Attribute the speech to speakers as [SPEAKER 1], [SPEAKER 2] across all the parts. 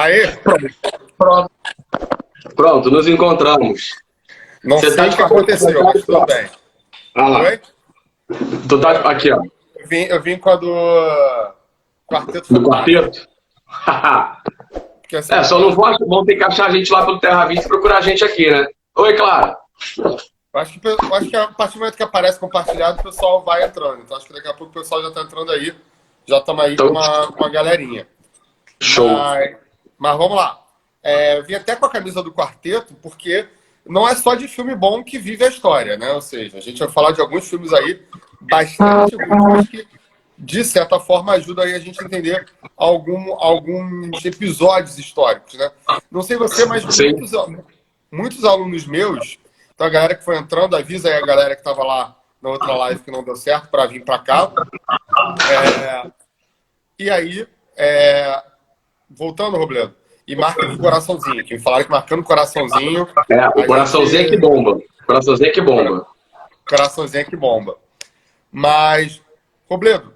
[SPEAKER 1] Aê,
[SPEAKER 2] Pronto, pronto, nos encontramos.
[SPEAKER 1] não
[SPEAKER 2] Você
[SPEAKER 1] sei o que aconteceu, mas tudo bem.
[SPEAKER 2] Ah lá,
[SPEAKER 1] Oi?
[SPEAKER 2] tu tá aqui, ó,
[SPEAKER 1] Eu vim com a do Quarteto
[SPEAKER 2] do
[SPEAKER 1] Fantástico.
[SPEAKER 2] quarteto.
[SPEAKER 1] Porque assim,
[SPEAKER 2] Só não vão ter que achar a gente lá pelo Terra Vista e procurar a gente aqui, né? Oi, Clara.
[SPEAKER 1] eu acho que a partir do momento que aparece compartilhado, o pessoal vai entrando. Então acho que daqui a pouco o pessoal já está entrando aí. Já estamos aí com
[SPEAKER 2] Então,
[SPEAKER 1] uma galerinha.
[SPEAKER 2] show.
[SPEAKER 1] Mas vamos lá. Vim até com a camisa do Quarteto, porque não é só de filme bom que vive a história, né? Ou seja, a gente vai falar de alguns filmes aí bastante ruins, mas que, de certa forma, ajudam aí a gente a entender alguns episódios históricos, né? Não sei você, mas
[SPEAKER 2] Sim,
[SPEAKER 1] muitos alunos meus, então a galera que foi entrando, avisa aí a galera que estava lá na outra live que não deu certo para vir para cá. E aí, voltando, Robledo, e marca com o coraçãozinho, que me falaram que marcando o coraçãozinho,
[SPEAKER 2] o
[SPEAKER 1] a
[SPEAKER 2] coraçãozinho é que
[SPEAKER 1] gente.
[SPEAKER 2] bomba. Coraçãozinho é que bomba.
[SPEAKER 1] Coraçãozinho é que bomba. Mas, Robledo,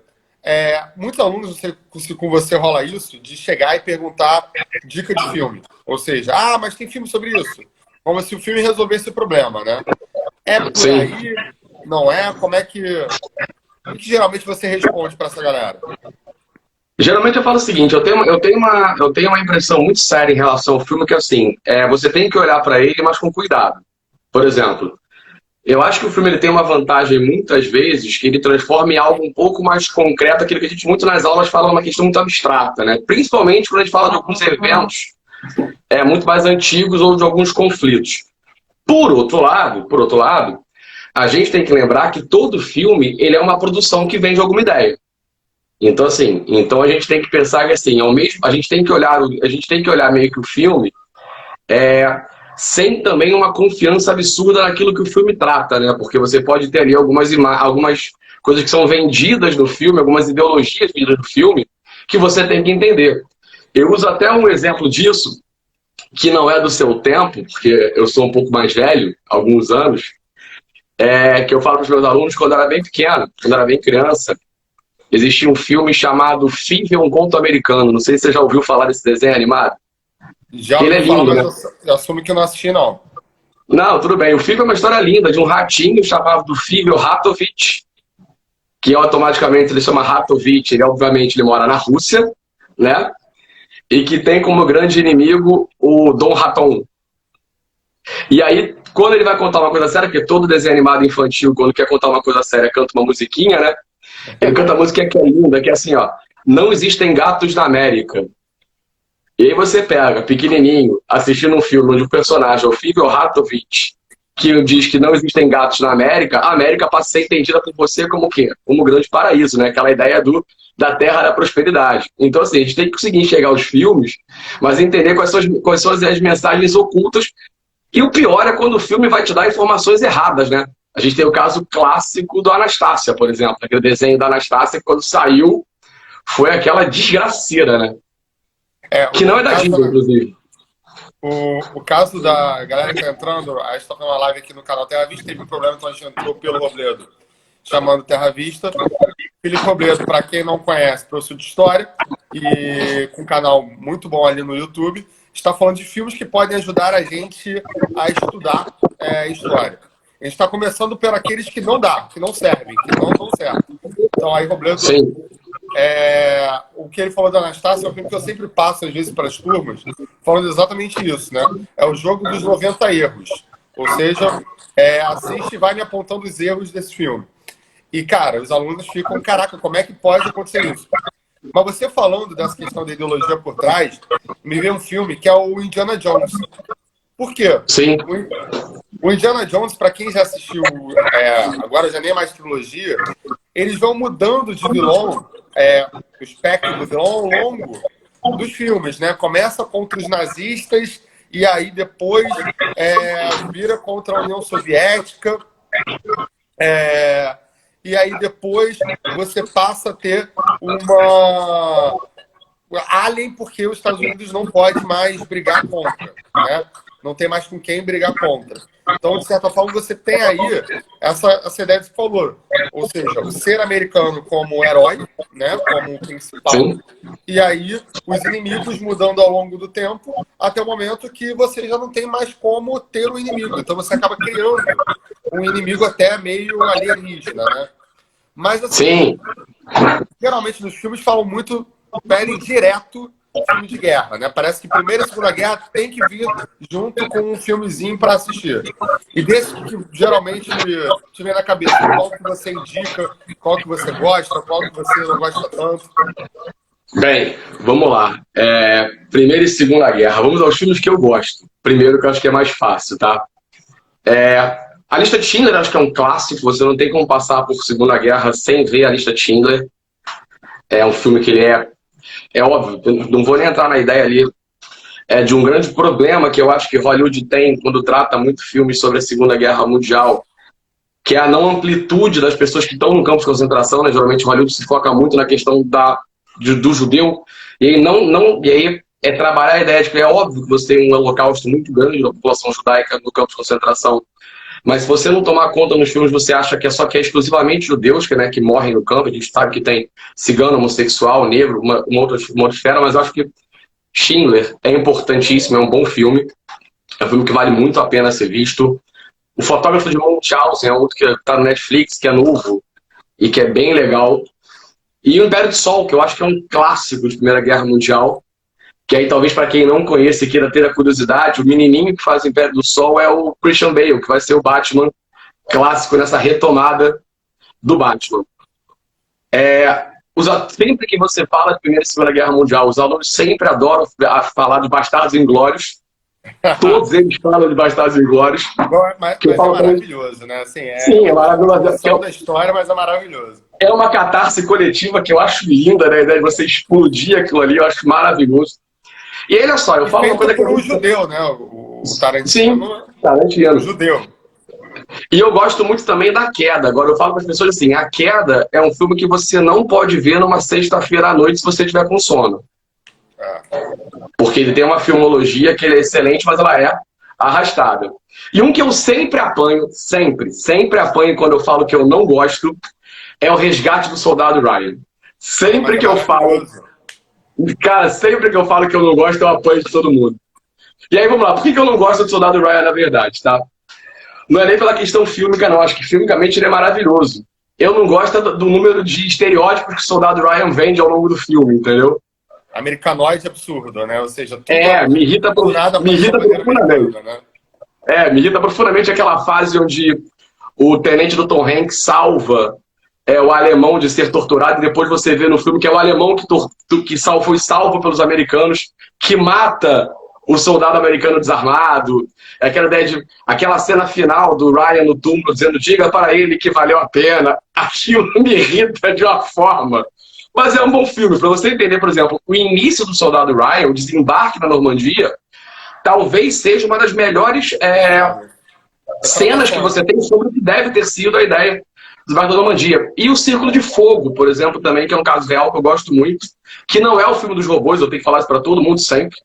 [SPEAKER 1] muitos alunos, não sei se com você rola isso, de chegar e perguntar dica de filme. Ou seja, mas tem filme sobre isso. Como se o filme resolvesse o problema, né? É por
[SPEAKER 2] Sim.
[SPEAKER 1] aí? Não é? Como é que. O que geralmente você responde para essa galera?
[SPEAKER 2] Geralmente eu falo o seguinte, eu tenho uma impressão muito séria em relação ao filme que assim, você tem que olhar para ele, mas com cuidado. Por exemplo, eu acho que o filme ele tem uma vantagem muitas vezes que ele transforma em algo um pouco mais concreto aquilo que a gente muito nas aulas fala uma questão muito abstrata, né? Principalmente quando a gente fala de alguns eventos muito mais antigos ou de alguns conflitos. Por outro lado, a gente tem que lembrar que todo filme ele é uma produção que vem de alguma ideia. Então, assim, a gente tem que pensar que assim, a gente tem que olhar meio que o filme sem também uma confiança absurda naquilo que o filme trata, né? Porque você pode ter ali algumas coisas que são vendidas no filme, algumas ideologias vendidas no filme, que você tem que entender. Eu uso até um exemplo disso, que não é do seu tempo, porque eu sou um pouco mais velho, alguns anos, que eu falo para os meus alunos quando eu era bem pequeno, quando eu era bem criança. Existia um filme chamado Fível, um conto americano. Não sei se você já ouviu falar desse desenho animado.
[SPEAKER 1] Já
[SPEAKER 2] Que ele é
[SPEAKER 1] ouvi falar,
[SPEAKER 2] lindo,
[SPEAKER 1] mas
[SPEAKER 2] né?
[SPEAKER 1] eu assumo que eu não assisti, não.
[SPEAKER 2] Não, tudo bem. O Fível é uma história linda de um ratinho chamado Fível Ratovich, que automaticamente ele chama Ratovich. Ele, obviamente, ele mora na Rússia, né? E que tem como grande inimigo o Dom Raton. E aí, quando ele vai contar uma coisa séria, porque todo desenho animado infantil, quando quer contar uma coisa séria, canta uma musiquinha, né? Ele canta a música que é linda, que é assim, ó. Não existem gatos na América. E aí você pega, pequenininho, assistindo um filme onde o personagem é o Fível Ratovich, que diz que não existem gatos na América, a América passa a ser entendida por você como o quê? Como um grande paraíso, né? Aquela ideia da terra da prosperidade. Então, assim, a gente tem que conseguir enxergar os filmes, mas entender quais são as mensagens ocultas. E o pior é quando o filme vai te dar informações erradas, né? A gente tem o caso clássico do Anastácia, por exemplo. Aquele desenho da Anastácia que quando saiu foi aquela desgraceira, né? Que não é da Disney, inclusive.
[SPEAKER 1] O caso da galera que tá entrando, a gente tá fazendo uma live aqui no canal Terra Vista, teve um problema, então a gente entrou pelo Robledo, chamando Terra Vista. Felipe Robledo, para quem não conhece, professor de História, e com um canal muito bom ali no YouTube, está falando de filmes que podem ajudar a gente a estudar História. A gente está começando por aqueles que não dá, que não servem, que não dão certo. Então aí, Robledo,
[SPEAKER 2] Sim.
[SPEAKER 1] o que ele falou da Anastácia é um filme que eu sempre passo, às vezes, para as turmas, falando exatamente isso, né? É o jogo dos 90 erros. Ou seja, assiste e vai me apontando os erros desse filme. E, cara, os alunos ficam, caraca, como é que pode acontecer isso? Mas você falando dessa questão da ideologia por trás, me veio um filme que é o Indiana Jones. Por quê?
[SPEAKER 2] Sim.
[SPEAKER 1] O Indiana Jones, para quem já assistiu, agora já nem é mais trilogia, eles vão mudando de vilão, o espectro do vilão ao longo dos filmes, né? Começa contra os nazistas e aí depois vira contra a União Soviética. E aí depois você passa a ter uma Alien, porque os Estados Unidos não pode mais brigar contra, né? não tem mais com quem brigar contra. Então, de certa forma, você tem aí essa ideia que você falou. Ou seja, o ser americano como herói, né, como principal,
[SPEAKER 2] Sim.
[SPEAKER 1] e aí os inimigos mudando ao longo do tempo, até o momento que você já não tem mais como ter um inimigo. Então você acaba criando um inimigo até meio alienígena, né? Mas assim,
[SPEAKER 2] Sim.
[SPEAKER 1] geralmente nos filmes falam muito, pedem direto filme de guerra, né? Parece que Primeira e Segunda Guerra tem que vir junto com um filmezinho para assistir. E desse que geralmente te vem na cabeça, qual que você indica, qual que você gosta, qual que você não gosta tanto.
[SPEAKER 2] Bem, vamos lá. Primeira e Segunda Guerra. Vamos aos filmes que eu gosto. Primeiro, que eu acho que é mais fácil, tá? A Lista de Schindler acho que é um clássico. Você não tem como passar por Segunda Guerra sem ver A Lista de Schindler. É um filme que ele é óbvio, não vou nem entrar na ideia ali de um grande problema que eu acho que Hollywood tem quando trata muito filmes sobre a Segunda Guerra Mundial, que é a não amplitude das pessoas que estão no campo de concentração, né? Geralmente Hollywood se foca muito na questão do judeu, e aí, e aí é trabalhar a ideia de que é óbvio que você tem um holocausto muito grande da população judaica no campo de concentração, mas se você não tomar conta nos filmes, você acha que é exclusivamente judeus que morrem no campo. A gente sabe que tem cigano, homossexual, negro, uma outra esfera, mas eu acho que Schindler é importantíssimo, é um bom filme. É um filme que vale muito a pena ser visto. O Fotógrafo de Munchausen é outro que está no Netflix, que é novo e que é bem legal. E o Império do Sol, que eu acho que é um clássico de Primeira Guerra Mundial, que aí talvez para quem não conhece e queira ter a curiosidade, o menininho que faz o Império do Sol é o Christian Bale, que vai ser o Batman clássico nessa retomada do Batman. Sempre que você fala de Primeira e Segunda Guerra Mundial, os alunos sempre adoram falar de Bastardos Inglórios. Todos eles falam de Bastardos Inglórios.
[SPEAKER 1] Mas é maravilhoso, né? Assim,
[SPEAKER 2] Sim, é maravilhoso.
[SPEAKER 1] É uma história, mas é maravilhoso.
[SPEAKER 2] É uma catarse coletiva que eu acho linda, né? A ideia de você explodir aquilo ali, eu acho maravilhoso. E olha só, eu falo uma coisa que
[SPEAKER 1] por um judeu, né? O Tarantino.
[SPEAKER 2] Sim, Tarantino.
[SPEAKER 1] Um judeu.
[SPEAKER 2] E eu gosto muito também da Queda. Agora eu falo para as pessoas assim, A Queda é um filme que você não pode ver numa sexta-feira à noite se você tiver com sono. Porque ele tem uma filmologia que ele é excelente, mas ela é arrastada. E um que eu sempre apanho, sempre apanho quando eu falo que eu não gosto, é O Resgate do Soldado Ryan. Sempre que eu falo... Cara, sempre que eu falo que eu não gosto, eu apanho de todo mundo. E aí, vamos lá. Por que eu não gosto do Soldado Ryan, na verdade, tá? Não é nem pela questão fílmica, não. Acho que filmicamente ele é maravilhoso. Eu não gosto do número de estereótipos que o Soldado Ryan vende ao longo do filme, entendeu?
[SPEAKER 1] Americanoide absurdo, né? Ou seja, tudo
[SPEAKER 2] me irrita profundamente. Né? Me irrita profundamente aquela fase onde o tenente do Tom Hanks salva o alemão de ser torturado, e depois você vê no filme que é o alemão que foi salvo pelos americanos, que mata o soldado americano desarmado. Aquela cena final do Ryan no túmulo dizendo, diga para ele que valeu a pena. Aquilo me irrita de uma forma. Mas é um bom filme. Para você entender, por exemplo, o início do Soldado Ryan, o desembarque na Normandia, talvez seja uma das melhores cenas que você tem sobre o que deve ter sido a ideia do desembarque da Normandia. E o Círculo de Fogo, por exemplo, também, que é um caso real que eu gosto muito, que não é o filme dos robôs, eu tenho que falar isso para todo mundo sempre,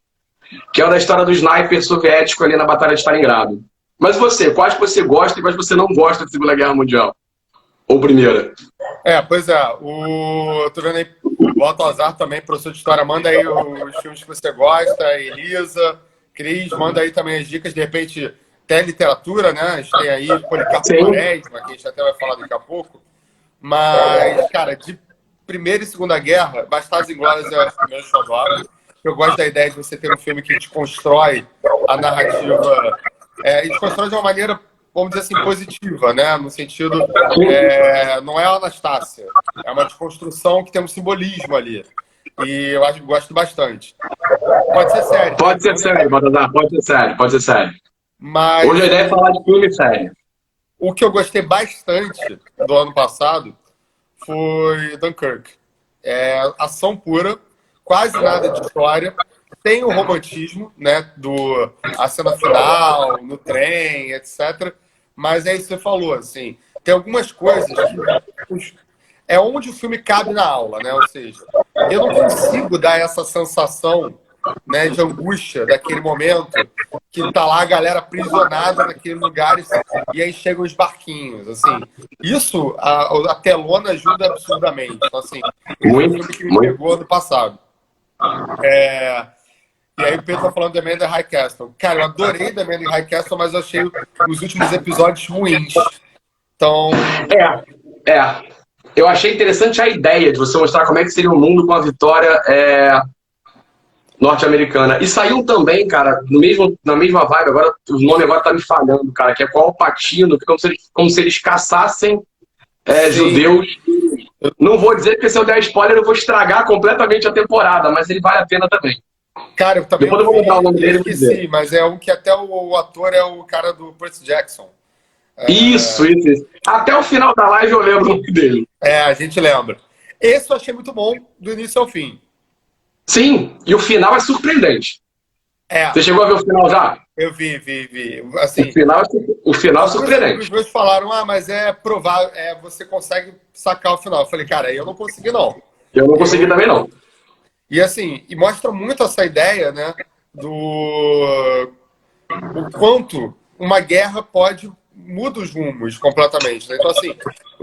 [SPEAKER 2] que é o da história do sniper soviético ali na Batalha de Stalingrado. Mas você, quais você gosta e quais você não gosta da Segunda Guerra Mundial? Ou Primeira?
[SPEAKER 1] Pois é. Tô vendo aí, o Altazar também, professor de história, manda aí os filmes que você gosta, Elisa, Cris, manda aí também as dicas, de repente, até literatura, né? A gente tem aí Policarpo Quaresma, que a gente até vai falar daqui a pouco. Mas, cara, de Primeira e Segunda Guerra, Bastardos Inglórios é o meu xodó. Eu gosto da ideia de você ter um filme que desconstrói a narrativa, e desconstrói de uma maneira, vamos dizer assim, positiva, né? No sentido, não é a Anastácia, é uma desconstrução que tem um simbolismo ali. E eu gosto bastante. Pode ser sério.
[SPEAKER 2] Pode ser sério, pode ser sério.
[SPEAKER 1] Mas
[SPEAKER 2] hoje a ideia é falar de filme sério.
[SPEAKER 1] O que eu gostei bastante do ano passado foi Dunkirk. Ação pura, quase nada de história. Tem o romantismo, né, a cena final, no trem, etc. Mas é isso que você falou, assim, tem algumas coisas que é onde o filme cabe na aula, né? Ou seja, eu não consigo dar essa sensação, né, de angústia daquele momento que tá lá a galera aprisionada naquele lugar e aí chegam os barquinhos, assim. Isso, a telona ajuda absurdamente. Então, assim, esse foi um filme que me pegou ano passado. E aí o Pedro tá falando de Amanda High Castle. Cara, eu adorei da Amanda High Castle, mas eu achei os últimos episódios ruins. Então...
[SPEAKER 2] Eu achei interessante a ideia de você mostrar como é que seria o mundo com a vitória norte-americana. E saiu também, cara, na mesma vibe, agora o nome agora tá me falhando, cara, que é com o Al Pacino, que é como se eles caçassem judeus. Não vou dizer que se eu der spoiler eu vou estragar completamente a temporada, mas ele vale a pena também.
[SPEAKER 1] Cara, eu também
[SPEAKER 2] Depois eu vou lembrar o nome dele.
[SPEAKER 1] esqueci, mas é um que até o ator é o cara do Percy Jackson.
[SPEAKER 2] Isso. Até o final da live eu lembro o nome dele.
[SPEAKER 1] A gente lembra. Esse eu achei muito bom, do início ao fim.
[SPEAKER 2] Sim, e o final é surpreendente. Você chegou a ver o final já?
[SPEAKER 1] Eu vi. Assim,
[SPEAKER 2] o final é surpreendente.
[SPEAKER 1] Os meus falaram, mas é provável, você consegue sacar o final. Eu falei, cara, eu não consegui, não.
[SPEAKER 2] Eu não consegui também, não.
[SPEAKER 1] E assim, mostra muito essa ideia, né, o quanto uma guerra muda os rumos completamente. Né? Então, assim,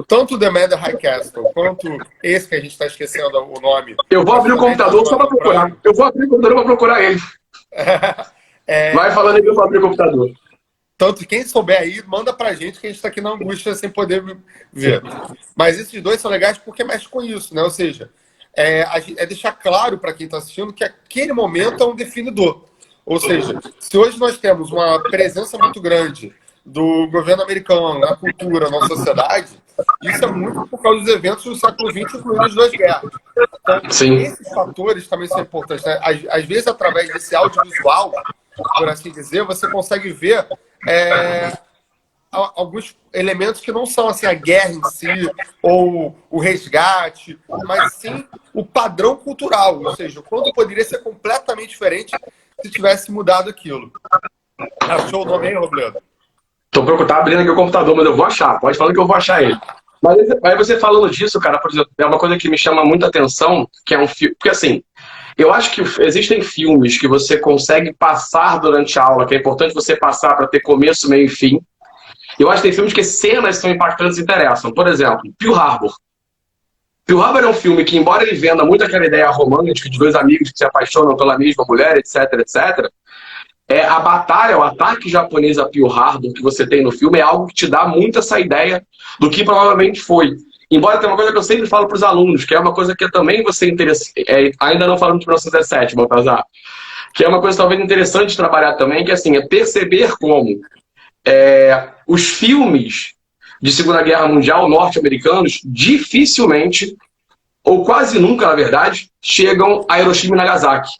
[SPEAKER 1] tanto The Man the High Castle quanto esse que a gente está esquecendo o nome.
[SPEAKER 2] Eu vou abrir o computador só para procurar. Eu vou abrir o computador para procurar ele. Vai falando aí que eu vou abrir o computador.
[SPEAKER 1] Tanto quem souber aí, manda pra gente que a gente tá aqui na angústia sem poder ver. Mas esses dois são legais porque mexe com isso, né? Ou seja, deixar claro para quem está assistindo que aquele momento é um definidor. Ou seja, se hoje nós temos uma presença muito grande do governo americano na cultura, na sociedade, isso é muito por causa dos eventos do século XX, incluindo as duas guerras. Então, esses fatores também são importantes. Né? Às vezes, através desse audiovisual, por assim dizer, você consegue ver alguns elementos que não são assim, a guerra em si, ou o resgate, mas sim o padrão cultural. Ou seja, o quanto poderia ser completamente diferente se tivesse mudado aquilo. Achou o nome aí, Robledo?
[SPEAKER 2] Tá abrindo aqui o computador, mas eu vou achar. Pode falar que eu vou achar ele. Mas aí você falando disso, cara, por exemplo, é uma coisa que me chama muita atenção, que é um filme... Porque assim, eu acho que existem filmes que você consegue passar durante a aula, que é importante você passar para ter começo, meio e fim. Eu acho que tem filmes que cenas são impactantes e interessam. Por exemplo, Pearl Harbor. Pearl Harbor é um filme que, embora ele venda muito aquela ideia romântica de dois amigos que se apaixonam pela mesma mulher, etc, etc... a batalha, o ataque japonês a Pearl Harbor que você tem no filme é algo que te dá muito essa ideia do que provavelmente foi. Embora tenha uma coisa que eu sempre falo para os alunos, que é uma coisa que também você interessa, ainda não falando de 1917, Baltazar, que é uma coisa talvez interessante de trabalhar também, que assim, é perceber como os filmes de Segunda Guerra Mundial norte-americanos dificilmente, ou quase nunca, na verdade, chegam a Hiroshima e Nagasaki.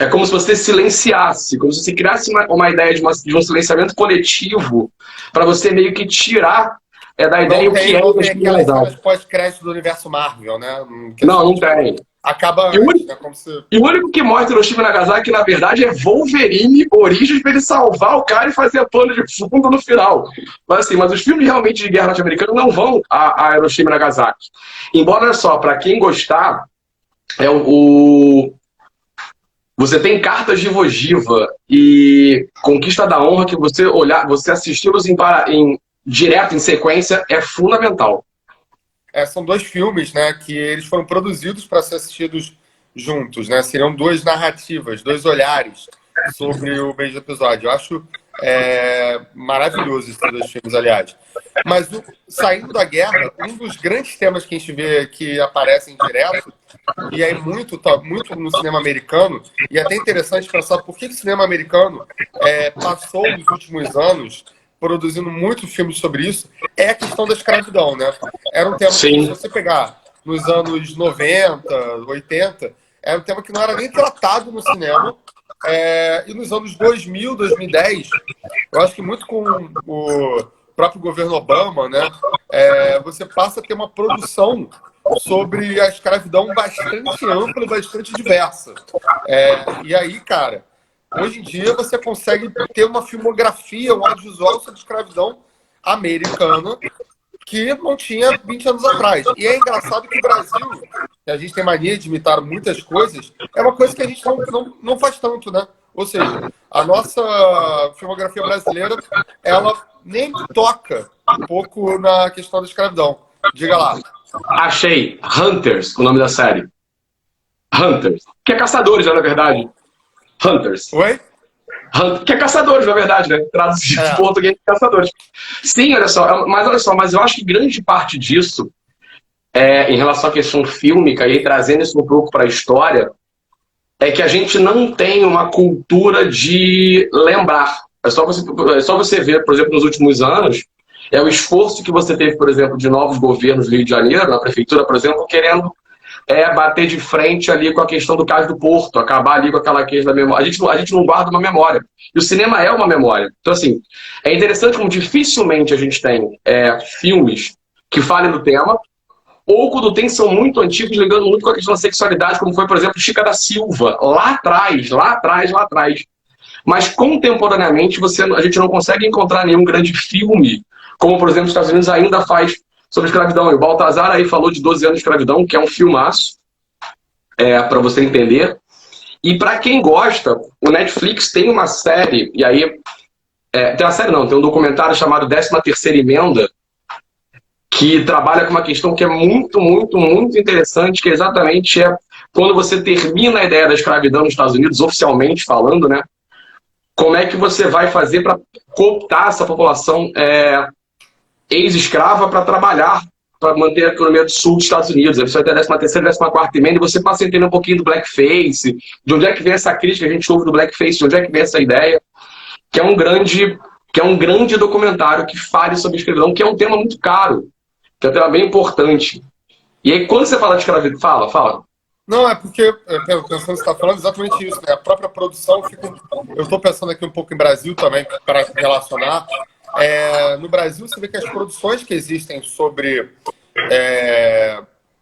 [SPEAKER 2] É como se você silenciasse, como se você criasse uma ideia de um silenciamento coletivo para você meio que tirar da ideia o que é.
[SPEAKER 1] Não tem aquelas cenas pós-crédito do universo Marvel, né?
[SPEAKER 2] Não tem.
[SPEAKER 1] Acaba antes, né? Como se...
[SPEAKER 2] E o único que mostra Hiroshima e Nagasaki, na verdade, é Wolverine, Origins, para ele salvar o cara e fazer a plano de fundo no final. Mas assim, os filmes realmente de guerra norte-americana não vão a Hiroshima e Nagasaki. Embora, olha só, para quem gostar, você tem Cartas de Iwo Jiva e Conquista da Honra, que você assisti-los direto, em sequência, é fundamental.
[SPEAKER 1] São dois filmes, né, que eles foram produzidos para ser assistidos juntos, né? Seriam duas narrativas, dois olhares sobre o mesmo episódio. Eu acho maravilhoso esses dois filmes, aliás. Mas, saindo da guerra, um dos grandes temas que a gente vê que aparecem direto, e aí muito no cinema americano, e é até interessante pensar por que o cinema americano passou nos últimos anos produzindo muitos filmes sobre isso, é a questão da escravidão, né? Era um tema que, se você pegar nos anos 90, 80, era um tema que não era nem tratado no cinema, e nos anos 2000, 2010, eu acho que muito com o próprio governo Obama, né, você passa a ter uma produção sobre a escravidão bastante ampla e bastante diversa. E aí, cara, hoje em dia você consegue ter uma filmografia, um audiovisual sobre escravidão americana que não tinha 20 anos atrás. E é engraçado que o Brasil, que a gente tem mania de imitar muitas coisas, é uma coisa que a gente não faz tanto, né? Ou seja, a nossa filmografia brasileira, ela nem toca um pouco na questão da escravidão. Diga lá.
[SPEAKER 2] Achei. Hunters, o nome da série. Hunters. Que é caçadores, né, na verdade. Hunters.
[SPEAKER 1] Oi?
[SPEAKER 2] Que é caçadores, na verdade, né? Traduzido em português, caçadores. Sim, olha só, mas eu acho que grande parte disso, em relação à questão fílmica e trazendo isso um pouco para a história, é que a gente não tem uma cultura de lembrar. É só você ver, por exemplo, nos últimos anos, o esforço que você teve, por exemplo, de novos governos do Rio de Janeiro, na prefeitura, por exemplo, querendo bater de frente ali com a questão do Cais do Porto, acabar ali com aquela questão da memória. A gente não guarda uma memória. E o cinema é uma memória. Então, assim, é interessante como dificilmente a gente tem filmes que falem do tema, ou quando tem são muito antigos, ligando muito com a questão da sexualidade, como foi, por exemplo, Chica da Silva, lá atrás. Mas, contemporaneamente, a gente não consegue encontrar nenhum grande filme, como, por exemplo, os Estados Unidos ainda faz sobre escravidão. E o Baltazar aí falou de 12 anos de escravidão, que é um filmaço, para você entender. E para quem gosta, o Netflix tem uma série, e aí... tem uma série não, tem um documentário chamado 13ª Emenda, que trabalha com uma questão que é muito, muito, muito interessante, que exatamente quando você termina a ideia da escravidão nos Estados Unidos, oficialmente falando, né? Como é que você vai fazer para cooptar essa população ex-escrava para trabalhar, para manter a economia do sul dos Estados Unidos. Aí você vai ter a 13ª e 14ª emenda e você passa a entender um pouquinho do blackface, de onde é que vem essa crítica que a gente ouve do blackface, de onde é que vem essa ideia, que é um grande documentário que fale sobre escravidão, que é um tema muito caro, que é um tema bem importante. E aí, quando você fala de escravidão... Fala.
[SPEAKER 1] Não, é porque, pensando que você está falando exatamente isso, né? A própria produção fica... Eu estou pensando aqui um pouco em Brasil também, para relacionar. No Brasil, você vê que as produções que existem sobre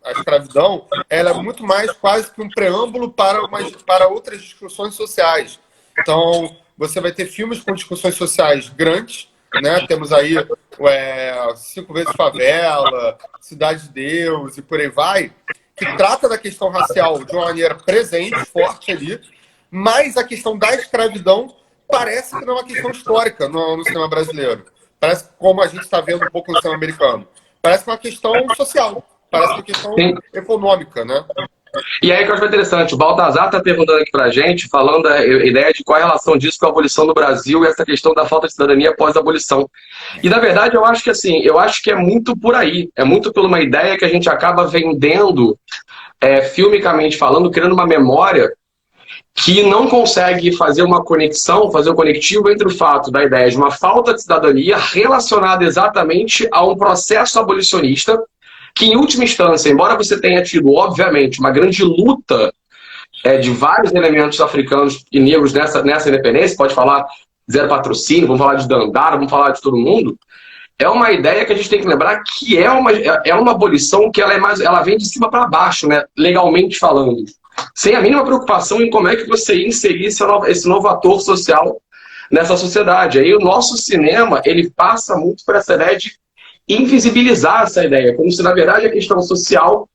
[SPEAKER 1] a escravidão, ela é muito mais quase que um preâmbulo para outras discussões sociais. Então, você vai ter filmes com discussões sociais grandes, né? Temos aí 5 vezes Favela, Cidade de Deus e por aí vai, que trata da questão racial de uma maneira presente, forte ali, mas a questão da escravidão parece que não é uma questão histórica no cinema brasileiro. Parece como a gente está vendo um pouco no cinema americano. Parece que é uma questão social, parece uma questão econômica, né?
[SPEAKER 2] E aí que eu acho interessante, o Baltazar está perguntando aqui pra gente, falando a ideia de qual é a relação disso com a abolição do Brasil e essa questão da falta de cidadania após a abolição. E na verdade eu acho que é muito por aí, é muito por uma ideia que a gente acaba vendendo, filmicamente falando, criando uma memória que não consegue fazer uma conexão, fazer um conectivo entre o fato da ideia de uma falta de cidadania relacionada exatamente a um processo abolicionista, que em última instância, embora você tenha tido, obviamente, uma grande luta de vários elementos africanos e negros nessa independência, pode falar Zero Patrocínio, vamos falar de Dandara, vamos falar de todo mundo, é uma ideia que a gente tem que lembrar que é uma abolição que ela vem de cima para baixo, né, legalmente falando, sem a mínima preocupação em como é que você ia inserir esse novo ator social nessa sociedade. Aí o nosso cinema, ele passa muito por essa ideia de invisibilizar essa ideia, como se na verdade a questão social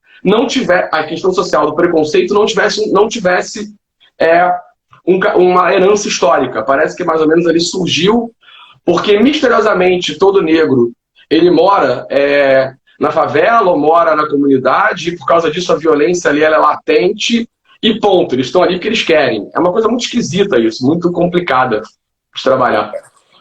[SPEAKER 2] a questão social do preconceito não tivesse uma herança histórica. Parece que mais ou menos ali surgiu porque misteriosamente todo negro ele mora na favela ou mora na comunidade e por causa disso a violência ali ela é latente e ponto, eles estão ali porque eles querem. É uma coisa muito esquisita isso, muito complicada de trabalhar.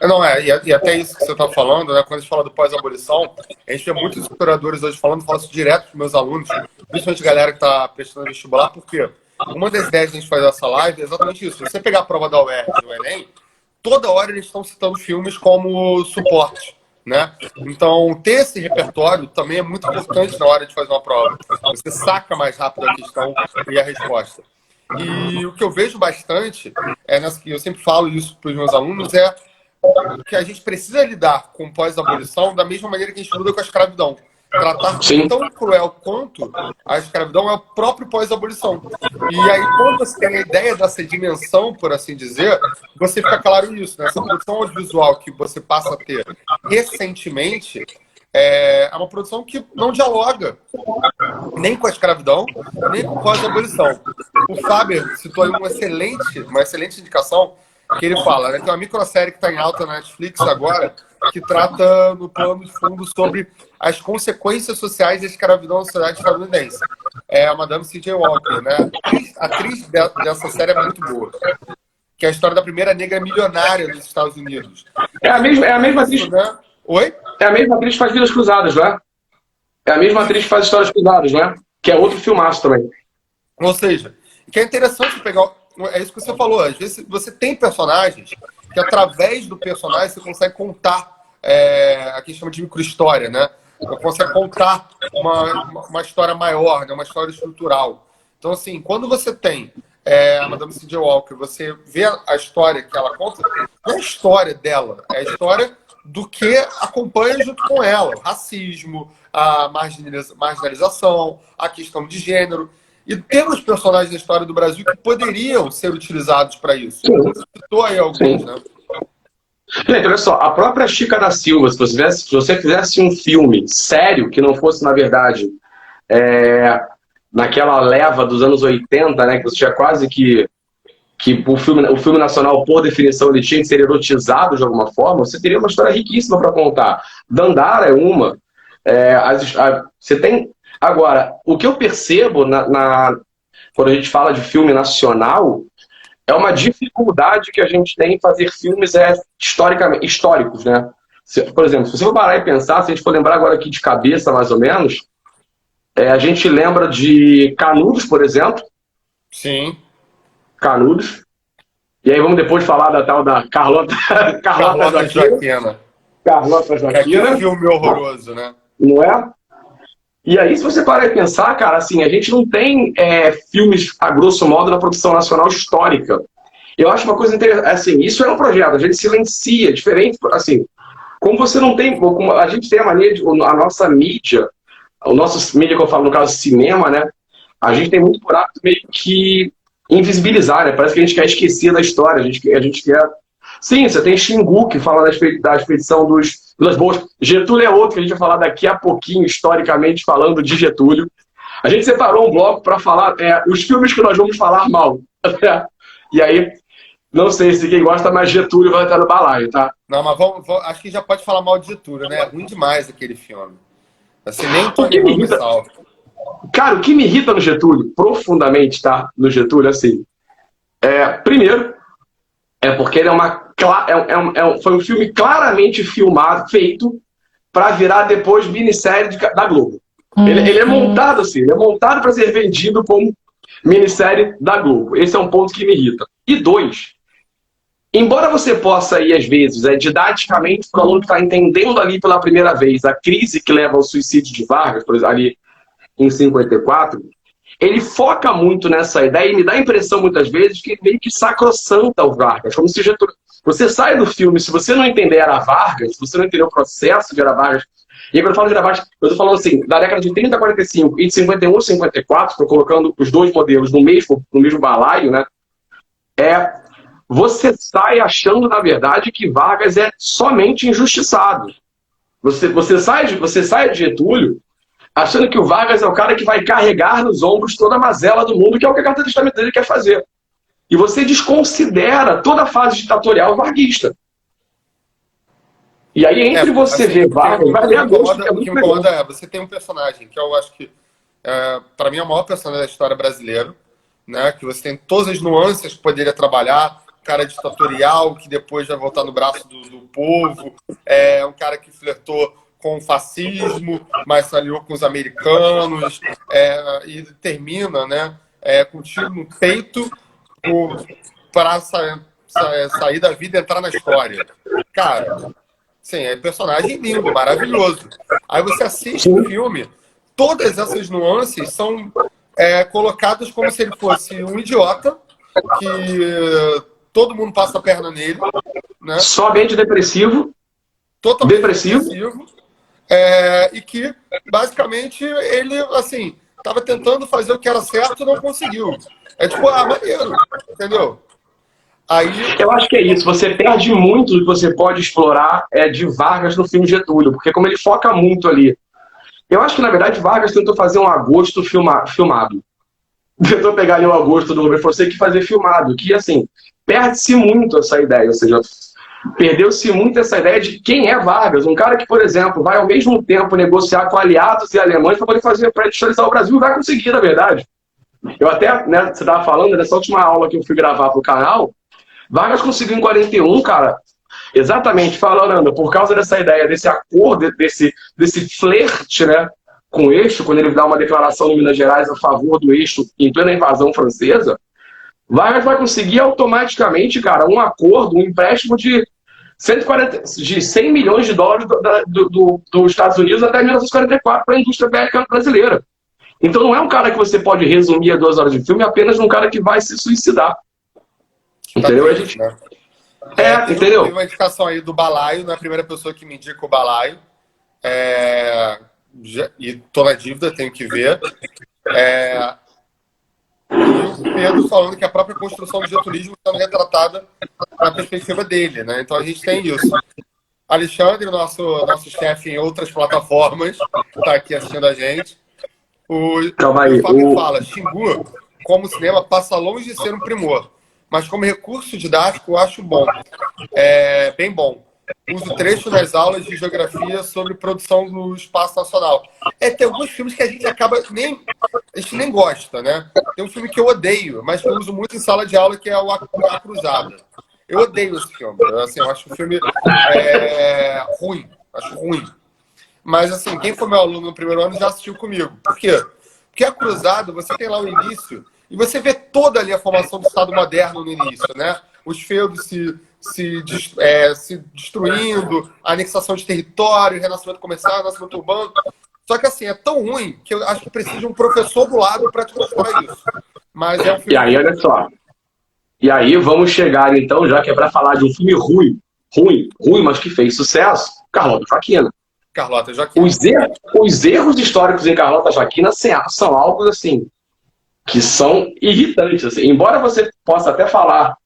[SPEAKER 1] Não, e até isso que você está falando, né? Quando a gente fala do pós-abolição, a gente vê muitos historiadores hoje falando, falo isso direto com meus alunos, principalmente a galera que está prestando vestibular, porque uma das ideias que a gente faz nessa live é exatamente isso. Se você pegar a prova da UERJ e do Enem, toda hora eles estão citando filmes como suporte, né? Então, ter esse repertório também é muito importante na hora de fazer uma prova. Você saca mais rápido a questão e a resposta. E o que eu vejo bastante, eu sempre falo isso para os meus alunos, que a gente precisa lidar com pós-abolição da mesma maneira que a gente lida com a escravidão. Tratar tão cruel quanto a escravidão é o próprio pós-abolição. E aí, quando você tem a ideia dessa dimensão, por assim dizer, você fica claro nisso, né? Essa produção audiovisual que você passa a ter recentemente é uma produção que não dialoga nem com a escravidão, nem com a pós-abolição. O Faber citou aí uma excelente indicação. que ele fala, né? Tem uma microsérie que está em alta na Netflix agora, que trata, no plano de fundo, sobre as consequências sociais da escravidão na sociedade estadunidense. É a Madame C.J. Walker, né? A atriz dessa série é muito boa. Que é a história da primeira negra milionária dos Estados Unidos.
[SPEAKER 2] É a mesma atriz.
[SPEAKER 1] Né? Oi?
[SPEAKER 2] É a mesma atriz que faz Vidas Cruzadas, não é? É a mesma atriz que faz Histórias Cruzadas, não é? Que é outro filmaço também.
[SPEAKER 1] Ou seja, que é interessante pegar. É isso que você falou. Às vezes você tem personagens que, através do personagem, você consegue contar. Aqui chama de microhistória, né? Você consegue contar uma história maior, né? Uma história estrutural. Então, assim, quando você tem a Madame C.J. Walker, você vê a história que ela conta, não é a história dela, é a história do que acompanha junto com ela. O racismo, a marginalização, a questão de gênero. E temos personagens da história do Brasil que poderiam ser utilizados para isso. Você citou aí alguns, né?
[SPEAKER 2] Gente, olha só, a própria Chica da Silva, se você fizesse um filme sério, que não fosse, na verdade, naquela leva dos anos 80, né, que você tinha quase que o filme nacional, por definição, ele tinha que ser erotizado de alguma forma, você teria uma história riquíssima para contar. Dandara é uma. Você tem... Agora, o que eu percebo quando a gente fala de filme nacional é uma dificuldade que a gente tem em fazer filmes históricos, né? Por exemplo, se você for parar e pensar, se a gente for lembrar agora aqui de cabeça, mais ou menos, a gente lembra de Canudos, por exemplo.
[SPEAKER 1] Sim.
[SPEAKER 2] Canudos. E aí vamos depois falar da tal da Carlota
[SPEAKER 1] Joaquina.
[SPEAKER 2] Carlota Joaquina.
[SPEAKER 1] Que filme horroroso, né?
[SPEAKER 2] Não é? E aí, se você parar e pensar, cara, assim, a gente não tem filmes, a grosso modo, na produção nacional histórica. Eu acho uma coisa interessante, assim, isso é um projeto, a gente silencia, diferente, assim, como você não tem, a gente tem a mania de, a nossa mídia, o nosso mídia que eu falo, no caso, cinema, né, a gente tem muito por hábito meio que invisibilizar, né, parece que a gente quer esquecer da história, a gente quer... Sim, você tem Xingu, que fala da expedição das Boas. Getúlio é outro, que a gente vai falar daqui a pouquinho, historicamente, falando de Getúlio. A gente separou um bloco para falar os filmes que nós vamos falar mal. E aí, não sei se quem gosta, mas Getúlio vai estar no balaio, tá?
[SPEAKER 1] Não, mas acho que já pode falar mal de Getúlio, né? É ruim demais aquele filme. Assim, nem
[SPEAKER 2] o que me irrita... Cara, o que me irrita no Getúlio, profundamente, tá? No Getúlio, assim, primeiro, porque ele foi um filme claramente feito para virar depois minissérie da Globo. Ele é montado assim, ele é montado para ser vendido como minissérie da Globo. Esse é um ponto que me irrita. E dois, embora você possa ir, às vezes, didaticamente, para o aluno que está entendendo ali pela primeira vez a crise que leva ao suicídio de Vargas, por exemplo, ali em 54, ele foca muito nessa ideia e me dá a impressão, muitas vezes, que meio que sacrossanta o Vargas. Como se você sai do filme, se você não entender Era Vargas, se você não entender o processo de Era Vargas, e aí quando eu falo de Era Vargas, eu estou falando assim, da década de 30 a 45 e de 51 a 54, estou colocando os dois modelos no mesmo balaio, né? Você sai achando, na verdade, que Vargas é somente injustiçado. Você sai de Getúlio achando que o Vargas é o cara que vai carregar nos ombros toda a mazela do mundo, que é o que a carta de testamento dele quer fazer. E você desconsidera toda a fase ditatorial varguista. E aí, entre você ver Vargas, vai ler a gosto.
[SPEAKER 1] O que me incomoda você tem um personagem que eu acho que, para mim, é o maior personagem da história brasileira, né? Que você tem todas as nuances que poderia trabalhar, um cara ditatorial que depois vai voltar no braço do povo, um cara que flertou com o fascismo, mas se aliou com os americanos, e termina, né, com um tiro no peito para sair da vida e entrar na história. Cara, sim, é personagem lindo, maravilhoso. Aí você assiste o filme, todas essas nuances são colocadas como se ele fosse um idiota, que todo mundo passa a perna nele, né?
[SPEAKER 2] Somente depressivo.
[SPEAKER 1] Totalmente depressivo. E que, basicamente, ele, assim, estava tentando fazer o que era certo e não conseguiu. Tipo, maneiro, entendeu? Aí...
[SPEAKER 2] Eu acho que é isso. Você perde muito do que você pode explorar de Vargas no filme Getúlio, porque como ele foca muito ali. Eu acho que, na verdade, Vargas tentou fazer um Agosto filmado. Tentou pegar ali o Agosto do Robert Fonseca e fazer filmado, que, assim, perde-se muito essa ideia, ou seja, perdeu-se muito essa ideia de quem é Vargas, um cara que, por exemplo, vai ao mesmo tempo negociar com aliados e alemães para poder fazer, para industrializar o Brasil, e vai conseguir, na verdade. Eu até, né, você estava falando, nessa última aula que eu fui gravar para o canal, Vargas conseguiu em 41, cara, exatamente falando, por causa dessa ideia, desse acordo, desse flerte, né, com o eixo, quando ele dá uma declaração no Minas Gerais a favor do eixo em plena invasão francesa, Vargas vai conseguir automaticamente, cara, um acordo, um empréstimo de 100 milhões de dólares dos Estados Unidos até 1944 para a indústria bélica brasileira. Então não é um cara que você pode resumir a 2 horas de filme apenas um cara que vai se suicidar. Entendeu? A gente... entendeu?
[SPEAKER 1] Teve uma indicação aí do Balaio, não é a primeira pessoa que me indica o Balaio. E tô na dívida, tenho que ver. E o Pedro falando que a própria construção do getulismo está retratada na perspectiva dele, né? Então a gente tem isso. Alexandre, nosso chefe em outras plataformas, está aqui assistindo a gente. O Fábio fala, Xingu, como cinema, passa longe de ser um primor, mas como recurso didático, eu acho bom. Bem bom. Uso trecho nas aulas de geografia sobre produção no espaço nacional. Tem alguns filmes que a gente acaba a gente nem gosta, né? Tem um filme que eu odeio, mas que eu uso muito em sala de aula, que é o A Cruzada. Eu odeio esse filme. Assim, eu acho o filme ruim. Acho ruim. Mas, assim, quem foi meu aluno no primeiro ano já assistiu comigo. Por quê? Porque A Cruzada, você tem lá o início e você vê toda ali a formação do Estado moderno no início, né? Os feudos se destruindo, a anexação de território, renascimento comercial, renascimento urbano. Só que, assim, é tão ruim que eu acho que precisa de um professor do lado para te mostrar isso. Mas é um filme...
[SPEAKER 2] E aí, olha só. E aí, vamos chegar, então, já que é para falar de um filme ruim, mas que fez sucesso, Carlota Joaquina.
[SPEAKER 1] Carlota Joaquina.
[SPEAKER 2] Os erros históricos em Carlota Joaquina são algo, assim, que são irritantes. Assim. Embora você possa até falar,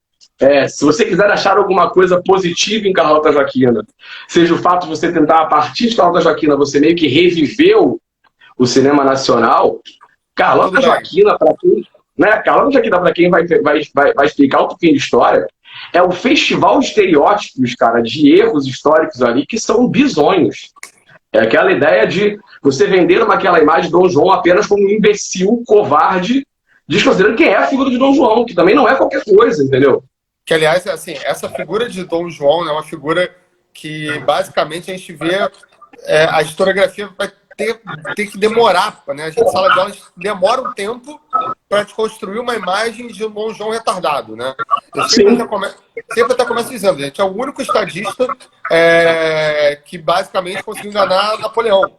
[SPEAKER 2] se você quiser achar alguma coisa positiva em Carlota Joaquina, seja o fato de você tentar, a partir de Carlota Joaquina, você meio que reviveu o cinema nacional, Carlota Joaquina, para quem, né, Carlota Joaquina, para quem vai explicar um pouquinho de história, é um festival de estereótipos, cara, de erros históricos ali que são bizonhos. É aquela ideia de você vender aquela imagem de Dom João apenas como um imbecil, covarde, desconsiderando quem é a figura de Dom João, que também não é qualquer coisa, entendeu?
[SPEAKER 1] Que, aliás, assim, essa figura de Dom João é uma figura que, basicamente, a gente vê a historiografia vai ter que demorar, né? A gente, sala de aula, demora um tempo para construir uma imagem de um Dom João retardado, né? Eu sempre até começo dizendo, gente, é o único estadista que, basicamente, conseguiu enganar Napoleão.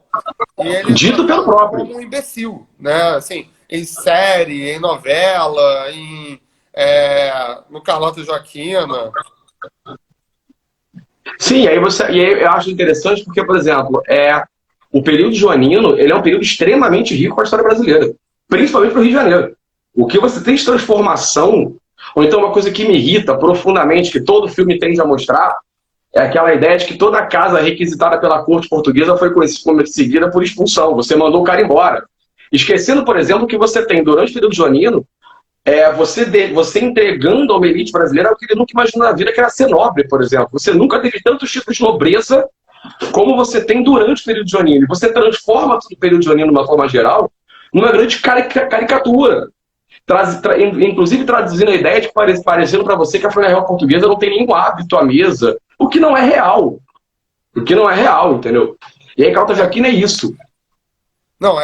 [SPEAKER 1] E ele
[SPEAKER 2] dito pelo próprio.
[SPEAKER 1] Como um imbecil, né? Assim, em série, em novela, no Carlota Joaquina.
[SPEAKER 2] Sim, e aí eu acho interessante porque, por exemplo, o período joanino, ele é um período extremamente rico para a história brasileira, principalmente para o Rio de Janeiro. O que você tem de transformação, ou então uma coisa que me irrita profundamente, que todo filme tende a mostrar, é aquela ideia de que toda casa requisitada pela corte portuguesa foi seguida por expulsão. Você mandou o cara embora. Esquecendo, por exemplo, que você tem, durante o período joanino, você entregando a uma elite brasileira o que ele nunca imaginou na vida, que era ser nobre, por exemplo. Você nunca teve tantos tipos de nobreza como você tem durante o período joanino. E você transforma todo o período joanino, de uma forma geral, numa grande caricatura. Inclusive traduzindo a ideia de parecendo para você que a família real portuguesa não tem nenhum hábito à mesa, o que não é real. O que não é real, entendeu? E aí, Carlota Joaquina é isso.
[SPEAKER 1] Não,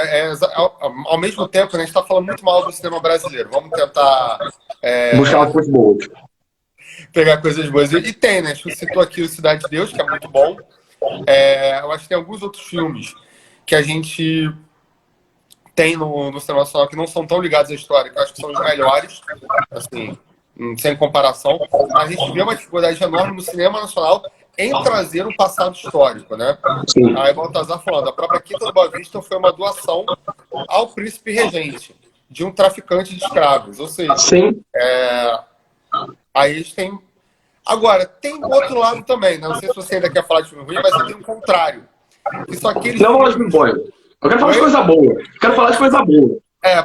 [SPEAKER 1] ao mesmo tempo, né, a gente está falando muito mal do cinema brasileiro. Vamos tentar...
[SPEAKER 2] buscar uma coisa boa.
[SPEAKER 1] Pegar coisas boas. E tem, né? Você citou aqui o Cidade de Deus, que é muito bom. Eu acho que tem alguns outros filmes que a gente tem no cinema nacional que não são tão ligados à história, que eu acho que são os melhores, assim, sem comparação. Mas a gente vê uma dificuldade enorme no cinema nacional em trazer um passado histórico, né?
[SPEAKER 2] Sim.
[SPEAKER 1] Aí Baltazar falando, a própria Quinta do Boa Vista foi uma doação ao príncipe regente de um traficante de escravos, ou seja,
[SPEAKER 2] sim.
[SPEAKER 1] Aí a gente tem... Agora, tem o outro lado também, né? Não sei se você ainda quer falar de filme ruim, mas tem o contrário. Que são aqueles
[SPEAKER 2] não vou falar de filme bom. Eu quero falar de coisa boa.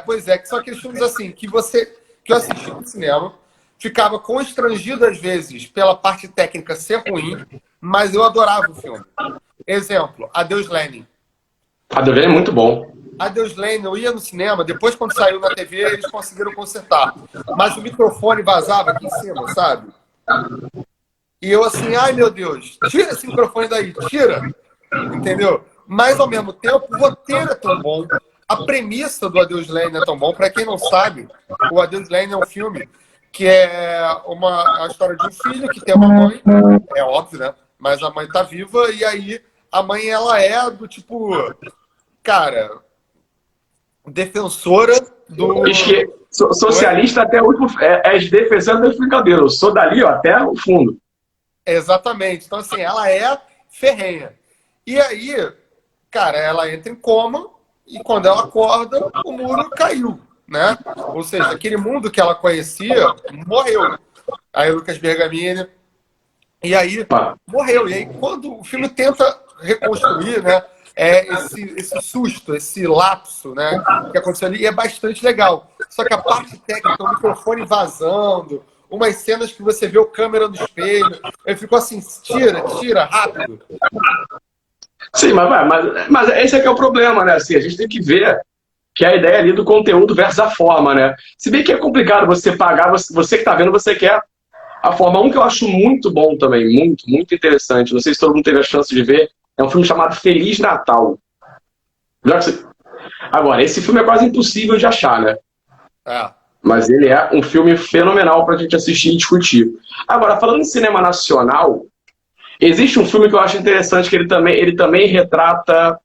[SPEAKER 2] Pois é,
[SPEAKER 1] que são aqueles filmes assim, que eu assisti no cinema, ficava constrangido às vezes pela parte técnica ser ruim, mas eu adorava o filme. Exemplo, Adeus Lenin.
[SPEAKER 2] Adeus Lenin é muito bom.
[SPEAKER 1] Adeus Lenin, eu ia no cinema, depois quando saiu na TV eles conseguiram consertar. Mas o microfone vazava aqui em cima, sabe? E eu assim, ai meu Deus, tira esse microfone daí, tira. Entendeu? Mas ao mesmo tempo, o roteiro é tão bom, a premissa do Adeus Lenin é tão bom. Para quem não sabe, o Adeus Lenin é um filme que é a história de um filho que tem uma mãe, é óbvio, né? Mas a mãe tá viva e aí a mãe, ela é do tipo, cara, defensora do...
[SPEAKER 2] Socialista até o último... É defensora do brincadeira. Eu sou dali, ó, até o fundo.
[SPEAKER 1] Exatamente. Então, assim, ela é ferrenha. E aí, cara, ela entra em coma e quando ela acorda, o muro caiu, né? Ou seja, aquele mundo que ela conhecia morreu. Aí Lucas Bergamini... E aí, morreu. E aí, quando o filme tenta reconstruir, né, esse susto, esse lapso, né, que aconteceu ali, e é bastante legal. Só que a parte técnica, o microfone vazando, umas cenas que você vê o câmera no espelho, ele ficou assim, tira, rápido.
[SPEAKER 2] Sim, mas esse é que é o problema, né? Assim, a gente tem que ver que é a ideia ali do conteúdo versus a forma, né? Se bem que é complicado você pagar, você que tá vendo, você quer a forma. Um que eu acho muito bom também, muito interessante, não sei se todo mundo teve a chance de ver, é um filme chamado Feliz Natal. Agora, esse filme é quase impossível de achar, né? Mas ele é um filme fenomenal pra gente assistir e discutir. Agora, falando em cinema nacional, existe um filme que eu acho interessante, que ele também retrata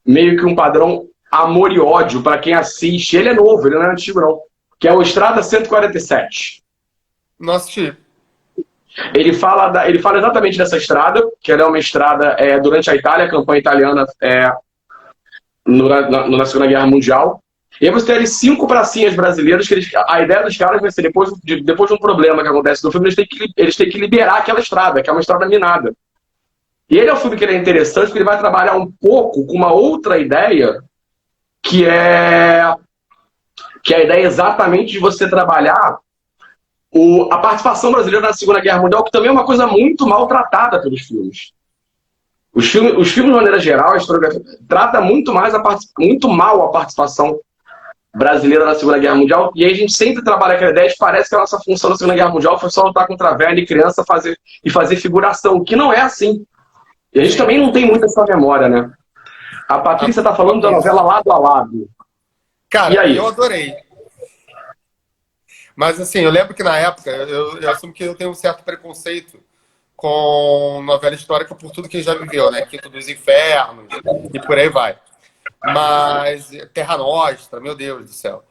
[SPEAKER 2] meio que um padrão amor e ódio para quem assiste. Ele é novo, ele não é antigo não, que é o Estrada 147.
[SPEAKER 1] Não assisti.
[SPEAKER 2] Ele fala exatamente dessa estrada, que ela é uma estrada durante a Itália, a campanha italiana na Segunda Guerra Mundial. E aí você tem ali 5 pracinhas brasileiras, que a ideia dos caras vai ser, depois de um problema que acontece no filme, eles têm que liberar aquela estrada, que é uma estrada minada. E ele é um filme que ele é interessante, porque ele vai trabalhar um pouco com uma outra ideia, que é a ideia exatamente de você trabalhar a participação brasileira na Segunda Guerra Mundial, que também é uma coisa muito mal tratada pelos filmes. Os filmes de maneira geral, a historiografia trata muito mal a participação brasileira na Segunda Guerra Mundial, e aí a gente sempre trabalha aquela ideia de parece que a nossa função na Segunda Guerra Mundial foi só lutar contra velho e criança e fazer figuração, que não é assim. E a gente também não tem muita essa memória, né? A Patrícia está falando da novela Lado a Lado.
[SPEAKER 1] Cara, e aí? Eu adorei. Mas assim, eu lembro que na época, eu assumo que eu tenho um certo preconceito com novela histórica por tudo que já viveu, né? Quinto dos Infernos e por aí vai. Mas Terra Nostra, meu Deus do céu.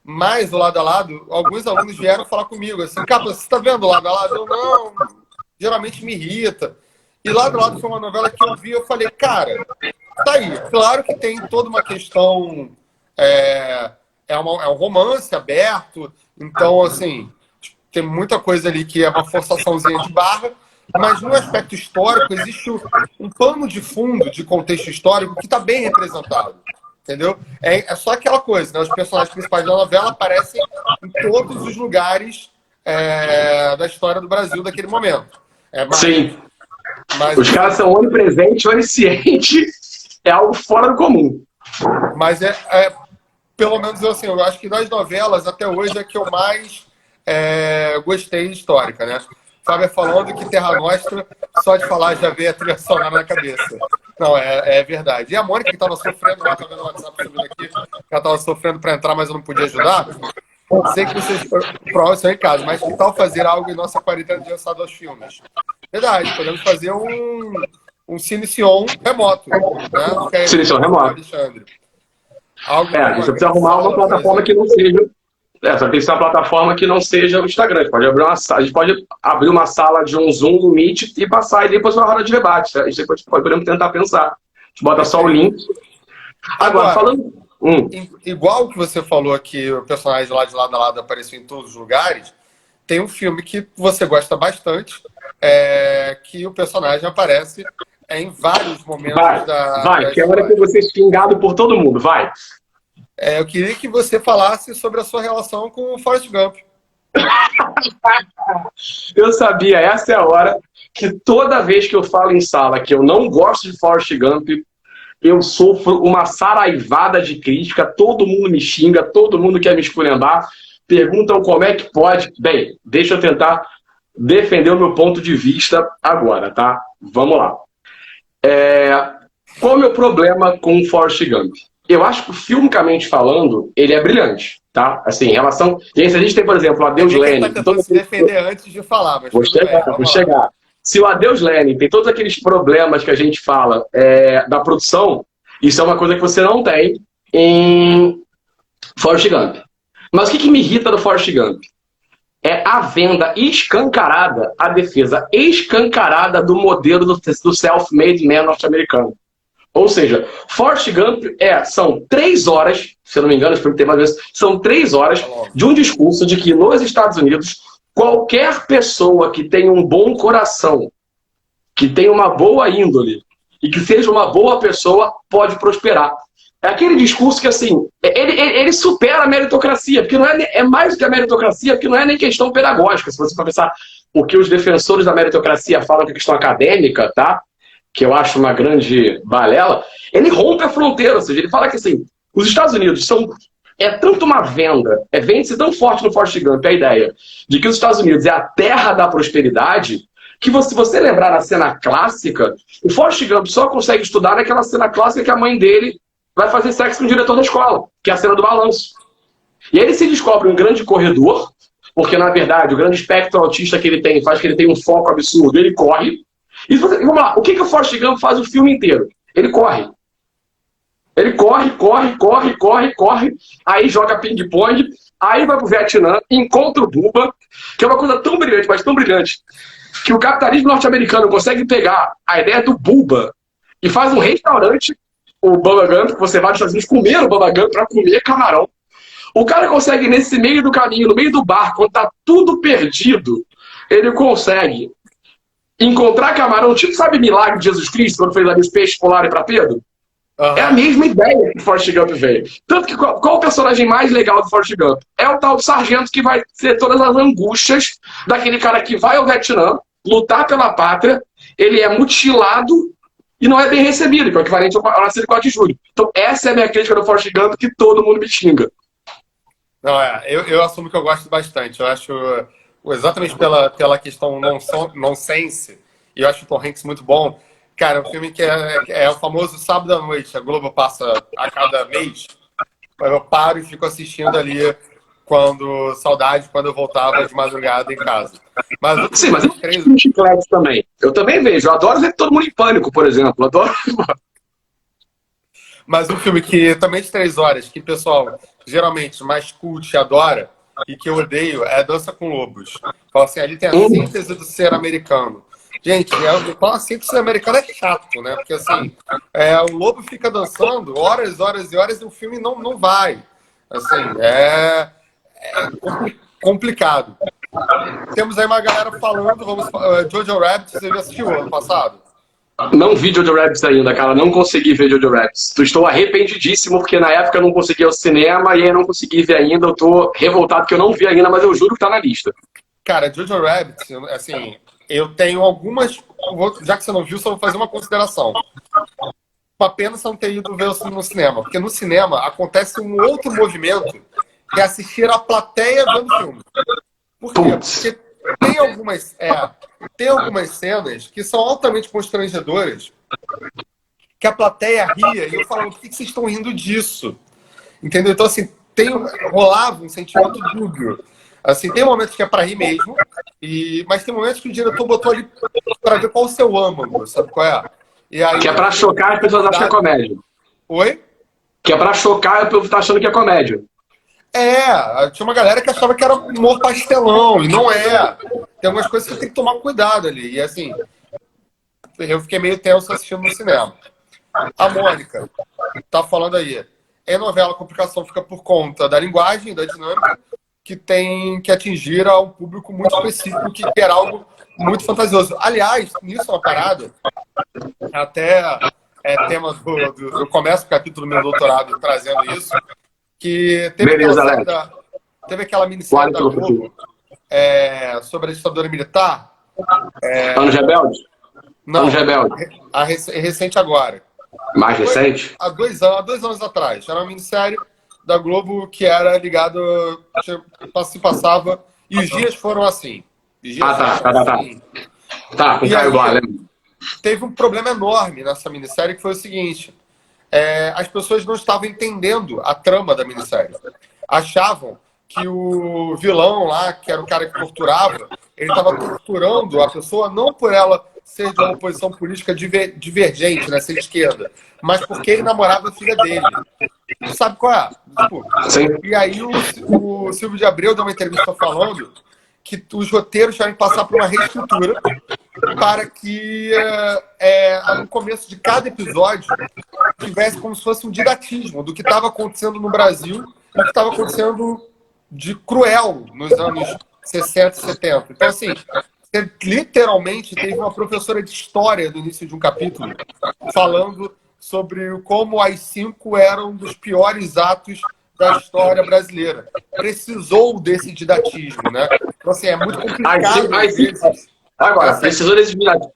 [SPEAKER 1] Mas o Lado a Lado, alguns alunos vieram falar comigo assim, Capa, você está vendo o Lado a Lado? Eu não, geralmente me irrita. E Lado a Lado foi uma novela que eu vi e eu falei, cara, tá aí. Claro que tem toda uma questão... É um romance aberto, então, assim, tem muita coisa ali que é uma forçaçãozinha de barra, mas no aspecto histórico existe um pano de fundo de contexto histórico que está bem representado, entendeu? É só aquela coisa, né? Os personagens principais da novela aparecem em todos os lugares da história do Brasil daquele momento.
[SPEAKER 2] Sim. Os caras são onipresentes, oniscientes, é algo fora do comum.
[SPEAKER 1] Mas pelo menos assim, eu acho que das novelas, até hoje, é que eu mais gostei de histórica, né? Fábio falando que Terra Nostra, só de falar já veio a trilha sonora na cabeça. Não, é verdade. E a Mônica, que estava sofrendo, lá, tá vendo o WhatsApp subindo aqui, ela estava sofrendo para entrar, mas eu não podia ajudar. Sei que vocês provavelmente estão em casa, mas que tal fazer algo em nossa quarentena de lançado aos filmes? Verdade, podemos fazer um Cine-Sion remoto, né?
[SPEAKER 2] Cine-Sion remoto.
[SPEAKER 1] Alexandre.
[SPEAKER 2] A gente precisa arrumar uma plataforma que não seja... Só tem que ser uma plataforma que não seja o Instagram. A gente pode abrir uma sala de um Zoom, um Meet e passar, e depois uma roda de debate. A gente podemos tentar pensar. A gente bota só o link. Agora falando...
[SPEAKER 1] Igual que você falou que o personagem lá de Lado a Lado apareceu em todos os lugares, tem um filme que você gosta bastante, que o personagem aparece em vários momentos
[SPEAKER 2] Vai, que agora que eu vou ser xingado por todo mundo, vai.
[SPEAKER 1] eu queria que você falasse sobre a sua relação com o Forrest Gump.
[SPEAKER 2] Eu sabia, essa é a hora que toda vez que eu falo em sala que eu não gosto de Forrest Gump, eu sofro uma saraivada de crítica, todo mundo me xinga, todo mundo quer me esculhambar, perguntam como é que pode. Bem, deixa eu tentar defender o meu ponto de vista agora, tá? Vamos lá. Qual é o meu problema com o Forrest Gump? Eu acho que, filmicamente falando, ele é brilhante, tá? Assim, em relação... E aí, se a gente tem, por exemplo, o Adeus Lenny...
[SPEAKER 1] Tá tentando se defender antes de falar, mas
[SPEAKER 2] vou chegar. Se o Adeus Lenny tem todos aqueles problemas que a gente fala da produção, isso é uma coisa que você não tem em Forrest Gump. Mas o que me irrita do Forrest Gump? É a venda escancarada, a defesa escancarada do modelo do self-made man norte-americano. Ou seja, Forrest Gump são 3 horas, se eu não me engano, espero que tenha mais vezes, são 3 horas de um discurso de que nos Estados Unidos, qualquer pessoa que tenha um bom coração, que tenha uma boa índole e que seja uma boa pessoa, pode prosperar. É aquele discurso que, assim, ele supera a meritocracia, porque não é mais do que a meritocracia, porque não é nem questão pedagógica. Se você for pensar o que os defensores da meritocracia falam que é questão acadêmica, tá? Que eu acho uma grande balela, ele rompe a fronteira, ou seja, ele fala que, assim, os Estados Unidos é tanto uma venda, vende-se tão forte no Forrest Gump a ideia de que os Estados Unidos é a terra da prosperidade, que se você lembrar na cena clássica, o Forrest Gump só consegue estudar naquela cena clássica que a mãe dele vai fazer sexo com o diretor da escola, que é a cena do balanço. E ele se descobre um grande corredor, porque, na verdade, o grande espectro autista que ele tem faz que ele tenha um foco absurdo, ele corre. E vamos lá, o que o Forrest Gump faz o filme inteiro? Ele corre. Ele corre, aí joga ping-pong, aí vai pro Vietnã, encontra o Bubba, que é uma coisa tão brilhante, mas tão brilhante, que o capitalismo norte-americano consegue pegar a ideia do Bubba e faz um restaurante, o Bubba Gump, que você vai nos Estados Unidos comer o Bubba Gump para comer camarão. O cara consegue, nesse meio do caminho, no meio do bar, quando tá tudo perdido, ele consegue encontrar camarão, tipo, sabe, milagre de Jesus Cristo, quando fez ali os peixes polarem para Pedro? Uhum. É a mesma ideia que o Forrest Gump veio. Tanto que qual o personagem mais legal do Forrest Gump? É o tal do sargento que vai ter todas as angústias daquele cara que vai ao Vietnã, lutar pela pátria, ele é mutilado e não é bem recebido, que é o equivalente ao nascido 4 de julho. Então essa é a minha crítica do Forrest Gump, que todo mundo me xinga.
[SPEAKER 1] Não, eu assumo que eu gosto bastante. Eu acho, exatamente pela questão nonsense, e eu acho o Tom Hanks muito bom. Cara, é um filme que é o famoso sábado à noite. A Globo passa a cada mês. Eu paro e fico assistindo ali quando eu voltava de madrugada em casa.
[SPEAKER 2] Sim, mas eu tenho chiclete também. Eu também vejo. Eu adoro ver Todo Mundo em Pânico, por exemplo. Adoro.
[SPEAKER 1] Mas um filme que também de 3 horas, que o pessoal geralmente mais cult adora e que eu odeio, é Dança com Lobos. Fala assim, ali tem a síntese do ser americano. Gente, a síntese americana é chato, né? Porque assim, o lobo fica dançando horas e horas e o filme não vai. Assim, é complicado. Temos aí uma galera falando, Jojo Rabbit, você já assistiu ano passado?
[SPEAKER 2] Não vi Jojo Rabbit ainda, cara. Não consegui ver Jojo Rabbit. Estou arrependidíssimo, porque na época eu não consegui ir ao cinema e aí eu não consegui ver ainda. Eu tô revoltado porque eu não vi ainda, mas eu juro que tá na lista.
[SPEAKER 1] Cara, Jojo Rabbit, assim, eu tenho algumas... Já que você não viu, só vou fazer uma consideração. Uma pena você não ter ido ver no cinema, porque no cinema acontece um outro movimento, que é assistir a plateia vendo o filme. Por quê? Porque tem algumas cenas que são altamente constrangedoras, que a plateia ria, e eu falo, por que vocês estão rindo disso? Entendeu? Então, assim, rolava um sentimento dúbio. Assim, tem momentos que é para rir mesmo, mas tem momentos que o diretor botou ali para ver qual o seu âmago, sabe qual é? E aí,
[SPEAKER 2] que é para chocar, as pessoas acham que é comédia.
[SPEAKER 1] Oi?
[SPEAKER 2] Que é para chocar, o povo tá achando que é comédia.
[SPEAKER 1] Tinha uma galera que achava que era humor pastelão, e não é. Tem algumas coisas que você tem que tomar cuidado ali. E assim, eu fiquei meio tenso assistindo no cinema. A Mônica tá falando aí. Em novela, a complicação fica por conta da linguagem, da dinâmica, que tem que atingir a um público muito específico, que quer algo muito fantasioso. Aliás, nisso é uma parada, até tema eu começo o capítulo do meu doutorado trazendo isso, que teve
[SPEAKER 2] Beleza,
[SPEAKER 1] aquela,
[SPEAKER 2] Alex.
[SPEAKER 1] teve aquela minissérie
[SPEAKER 2] Vale
[SPEAKER 1] da
[SPEAKER 2] pelo
[SPEAKER 1] Globo sobre a ditadura militar.
[SPEAKER 2] Anos Rebeldes?
[SPEAKER 1] Não,
[SPEAKER 2] Anos Rebeldes.
[SPEAKER 1] recente agora.
[SPEAKER 2] Mais recente?
[SPEAKER 1] Há 2 anos atrás. Era uma minissérie da Globo que era ligada, se passava, e os dias foram assim. Os dias foram assim.
[SPEAKER 2] Tá, com
[SPEAKER 1] E
[SPEAKER 2] Caio
[SPEAKER 1] aí,
[SPEAKER 2] Blá, né?
[SPEAKER 1] teve um problema enorme nessa minissérie, que foi o seguinte: as pessoas não estavam entendendo a trama da minissérie. Achavam que o vilão lá, que era o cara que torturava, ele estava torturando a pessoa não por ela ser de uma posição política divergente, né, ser de esquerda, mas porque ele namorava a filha dele. Sabe qual é? Tipo,
[SPEAKER 2] Sim.
[SPEAKER 1] e aí o Silvio de Abreu deu uma entrevista falando que os roteiros tiveram que passar por uma reescritura para que no começo de cada episódio tivesse como se fosse um didatismo do que estava acontecendo no Brasil e o que estava acontecendo de cruel nos anos 60 e 70. Então, assim, você literalmente teve uma professora de história no início de um capítulo falando sobre como as 5 eram um dos piores atos da história brasileira. Precisou desse didatismo, né? Então, assim, é muito complicado às vezes.
[SPEAKER 2] Agora, precisou desse didatismo.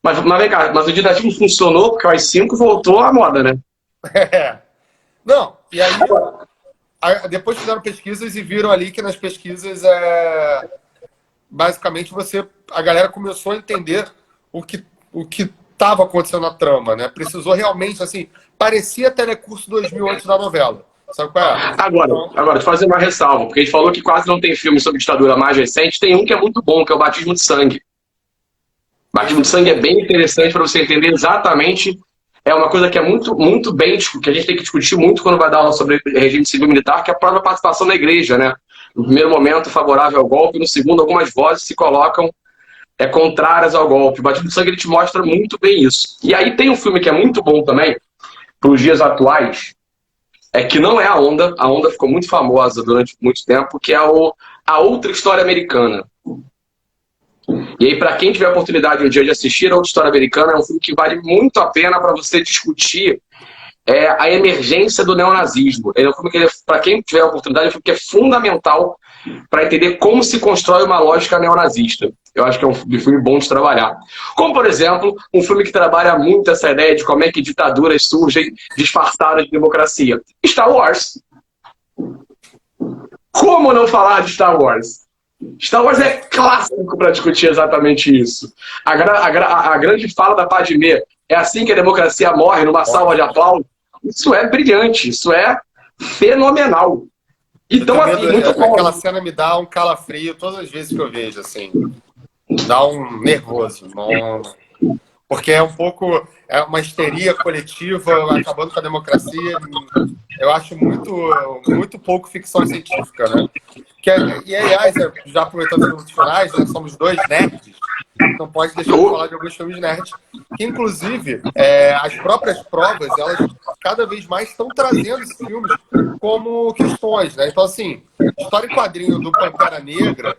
[SPEAKER 2] Mas vem cá, mas o didatismo funcionou porque o AI-5 voltou à moda, né?
[SPEAKER 1] Não, e aí depois fizeram pesquisas e viram ali que nas pesquisas basicamente a galera começou a entender o que estava acontecendo na trama, né? Precisou realmente, assim, parecia Telecurso 2000 antes da novela. Sabe qual é?
[SPEAKER 2] Agora, te fazer uma ressalva, porque a gente falou que quase não tem filme sobre ditadura mais recente, tem um que é muito bom, que é o Batismo de Sangue. Batismo de Sangue é bem interessante para você entender exatamente. É uma coisa que é muito, muito bem, que a gente tem que discutir muito quando vai dar aula sobre regime civil militar, que é a própria participação da igreja, né? No primeiro momento, favorável ao golpe, no segundo, algumas vozes se colocam contrárias ao golpe. O Batismo de Sangue ele te mostra muito bem isso. E aí tem um filme que é muito bom também, para os dias atuais, que não é a Onda ficou muito famosa durante muito tempo, que é A Outra História Americana. E aí, para quem tiver a oportunidade um dia de assistir A Outra História Americana, é um filme que vale muito a pena para você discutir a emergência do neonazismo. É um filme que, para quem tiver a oportunidade, é um filme que é fundamental para entender como se constrói uma lógica neonazista. Eu acho que é um filme bom de trabalhar. Como, por exemplo, um filme que trabalha muito essa ideia de como é que ditaduras surgem disfarçadas de democracia. Star Wars. Como não falar de Star Wars? Star Wars é clássico para discutir exatamente isso. A grande fala da Padmé é assim que a democracia morre, numa salva de aplausos. Isso é brilhante, isso é fenomenal. Então,
[SPEAKER 1] aquela cena me dá um calafrio todas as vezes que eu vejo, assim. Dá um nervoso. Porque é um pouco uma histeria coletiva acabando com a democracia. Eu acho muito pouco ficção científica, né? E, aliás, já aproveitando os minutos finais, né, somos 2 nerds, não pode deixar de falar de alguns filmes nerds, que, inclusive, as próprias provas, elas cada vez mais estão trazendo esses filmes como questões, né? Então, assim, história em quadrinho do Pantera Negra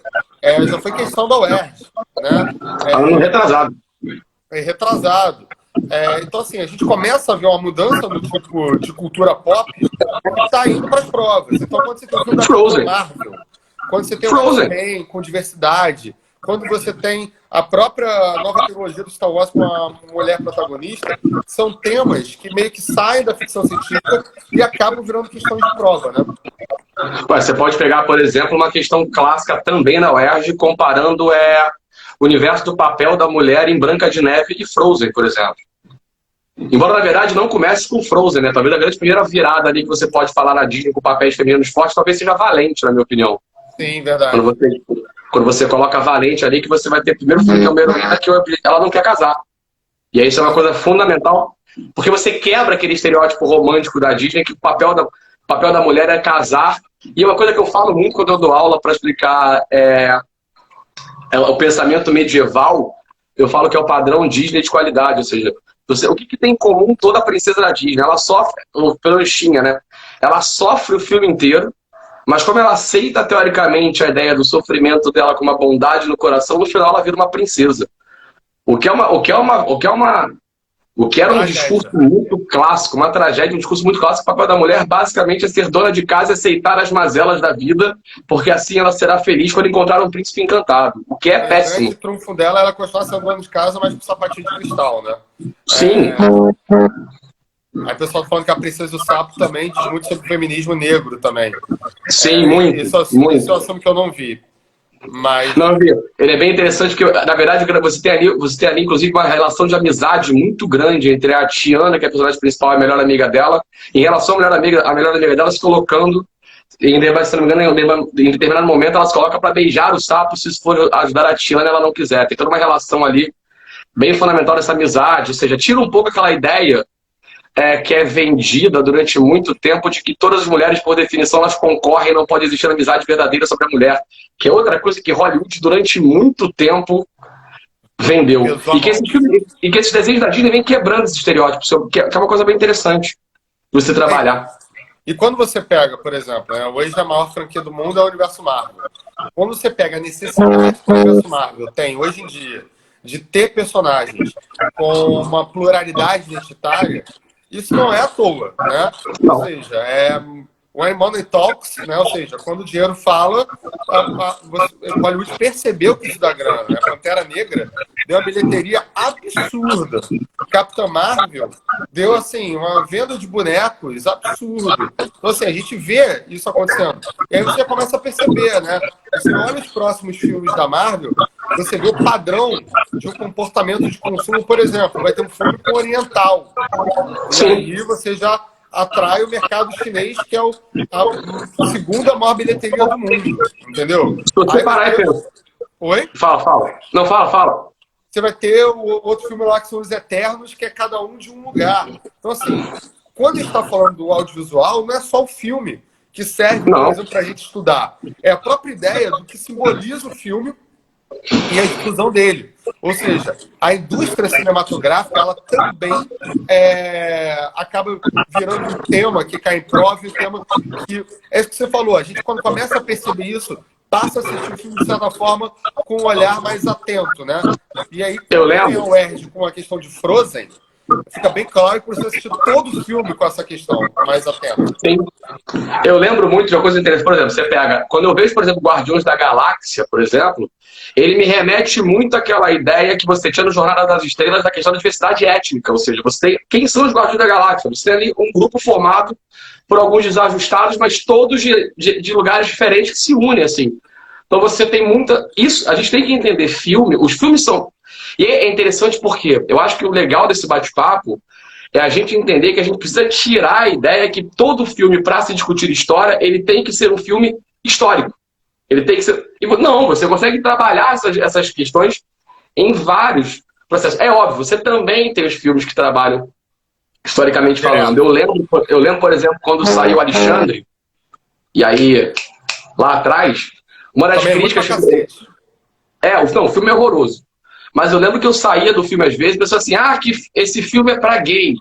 [SPEAKER 1] já foi questão da UERJ, né?
[SPEAKER 2] Retrasado.
[SPEAKER 1] Retrasado. Então, assim, a gente começa a ver uma mudança no tipo de cultura pop que está indo para as provas. Então, quando você tem o filme da Marvel, quando você tem o X-Men com diversidade, quando você tem a própria nova trilogia do Star Wars com uma mulher protagonista, são temas que meio que saem da ficção científica e acabam virando questões de prova, né?
[SPEAKER 2] Você pode pegar, por exemplo, uma questão clássica também na UERJ, comparando o universo do papel da mulher em Branca de Neve e Frozen, por exemplo. Embora, na verdade, não comece com Frozen, né? Talvez a grande primeira virada ali que você pode falar na Disney com papéis femininos fortes, talvez seja Valente, na minha opinião.
[SPEAKER 1] Sim, verdade.
[SPEAKER 2] Quando você coloca Valente ali, que você vai ter primeiro filme que é uma heroína que ela não quer casar. E aí isso é uma coisa fundamental, porque você quebra aquele estereótipo romântico da Disney, que o papel da mulher é casar. E é uma coisa que eu falo muito quando eu dou aula para explicar o pensamento medieval, eu falo que é o padrão Disney de qualidade, ou seja, o que tem em comum toda a princesa da Disney? Ela sofre, pelo Xinha, né? Ela sofre o filme inteiro, mas como ela aceita teoricamente a ideia do sofrimento dela com uma bondade no coração, no final ela vira uma princesa. O que é uma O que era um discurso muito clássico, uma tragédia, um discurso muito clássico. O papel da mulher basicamente é ser dona de casa e aceitar as mazelas da vida, porque assim ela será feliz quando encontrar um príncipe encantado. O que é péssimo.
[SPEAKER 1] O grande trunfo dela era continuar sendo dona de casa, mas com sapatinho de cristal, né?
[SPEAKER 2] Sim.
[SPEAKER 1] Aí o pessoal tá falando que a Princesa do Sapo também diz muito sobre o feminismo negro também.
[SPEAKER 2] Sim, muito.
[SPEAKER 1] Isso é um assunto que eu não vi. Mas...
[SPEAKER 2] Não, ele é bem interessante, porque, na verdade, você tem ali, inclusive, uma relação de amizade muito grande entre a Tiana, que é a personagem principal, e a melhor amiga dela, em relação à melhor amiga dela se colocando, se não me engano, em determinado momento, ela se coloca para beijar o sapo, se isso for ajudar a Tiana, ela não quiser. Tem toda uma relação ali bem fundamental dessa amizade, ou seja, tira um pouco aquela ideia que é vendida durante muito tempo de que todas as mulheres, por definição, elas concorrem e não pode existir amizade verdadeira sobre a mulher, que é outra coisa que Hollywood durante muito tempo vendeu. E que esses desenhos da Disney vêm quebrando esses estereótipos, que é uma coisa bem interessante você trabalhar.
[SPEAKER 1] E quando você pega, por exemplo, hoje a maior franquia do mundo é o universo Marvel. Quando você pega a necessidade que o universo Marvel tem hoje em dia de ter personagens com uma pluralidade identitária, isso não é à toa, né?
[SPEAKER 2] Não.
[SPEAKER 1] Ou seja, when money talks, né? Ou seja, quando o dinheiro fala, o Hollywood percebeu que isso dá grana, né? A Pantera Negra deu uma bilheteria absurda. Capitã Marvel deu, assim, uma venda de bonecos absurda. Então, assim, a gente vê isso acontecendo. E aí você começa a perceber, né? Você olha os próximos filmes da Marvel, você vê o padrão de um comportamento de consumo, por exemplo, vai ter um filme com oriental. E aí você já atrai o mercado chinês, que é a segunda maior bilheteria do mundo, entendeu?
[SPEAKER 2] Se você parar e pensar...
[SPEAKER 1] Oi?
[SPEAKER 2] Fala. Não, fala.
[SPEAKER 1] Você vai ter o outro filme lá que são Os Eternos, que é cada um de um lugar. Então, assim, quando a gente está falando do audiovisual, não é só o filme que serve, por exemplo, para a gente estudar. É a própria ideia do que simboliza o filme e a difusão dele. Ou seja, a indústria cinematográfica, ela também acaba virando um tema que cai em prova, um tema que... É isso que você falou, a gente quando começa a perceber isso, passa a assistir o filme, de certa forma, com um olhar mais atento, né? E aí, quando tem o Erd com a questão de Frozen, fica bem claro que você assistiu todo o filme com essa questão mais atenta.
[SPEAKER 2] Sim. Eu lembro muito de uma coisa interessante. Por exemplo, você pega... Quando eu vejo, por exemplo, Guardiões da Galáxia, por exemplo, ele me remete muito àquela ideia que você tinha no Jornada das Estrelas da questão da diversidade étnica. Ou seja, você tem... Quem são os Guardiões da Galáxia? Você tem ali um grupo formado por alguns desajustados, mas todos de lugares diferentes que se unem, assim. Então você tem muita... Isso, a gente tem que entender filme. Os filmes são... E é interessante porque eu acho que o legal desse bate-papo é a gente entender que a gente precisa tirar a ideia que todo filme, para se discutir história, ele tem que ser um filme histórico. Ele tem que ser... Não, você consegue trabalhar essas questões em vários processos. É óbvio, você também tem os filmes que trabalham historicamente falando. Eu lembro, por exemplo, quando saiu Alexandre, e aí, lá atrás, uma das críticas... o filme é horroroso. Mas eu lembro que eu saía do filme às vezes e pensava assim, que esse filme é pra gay.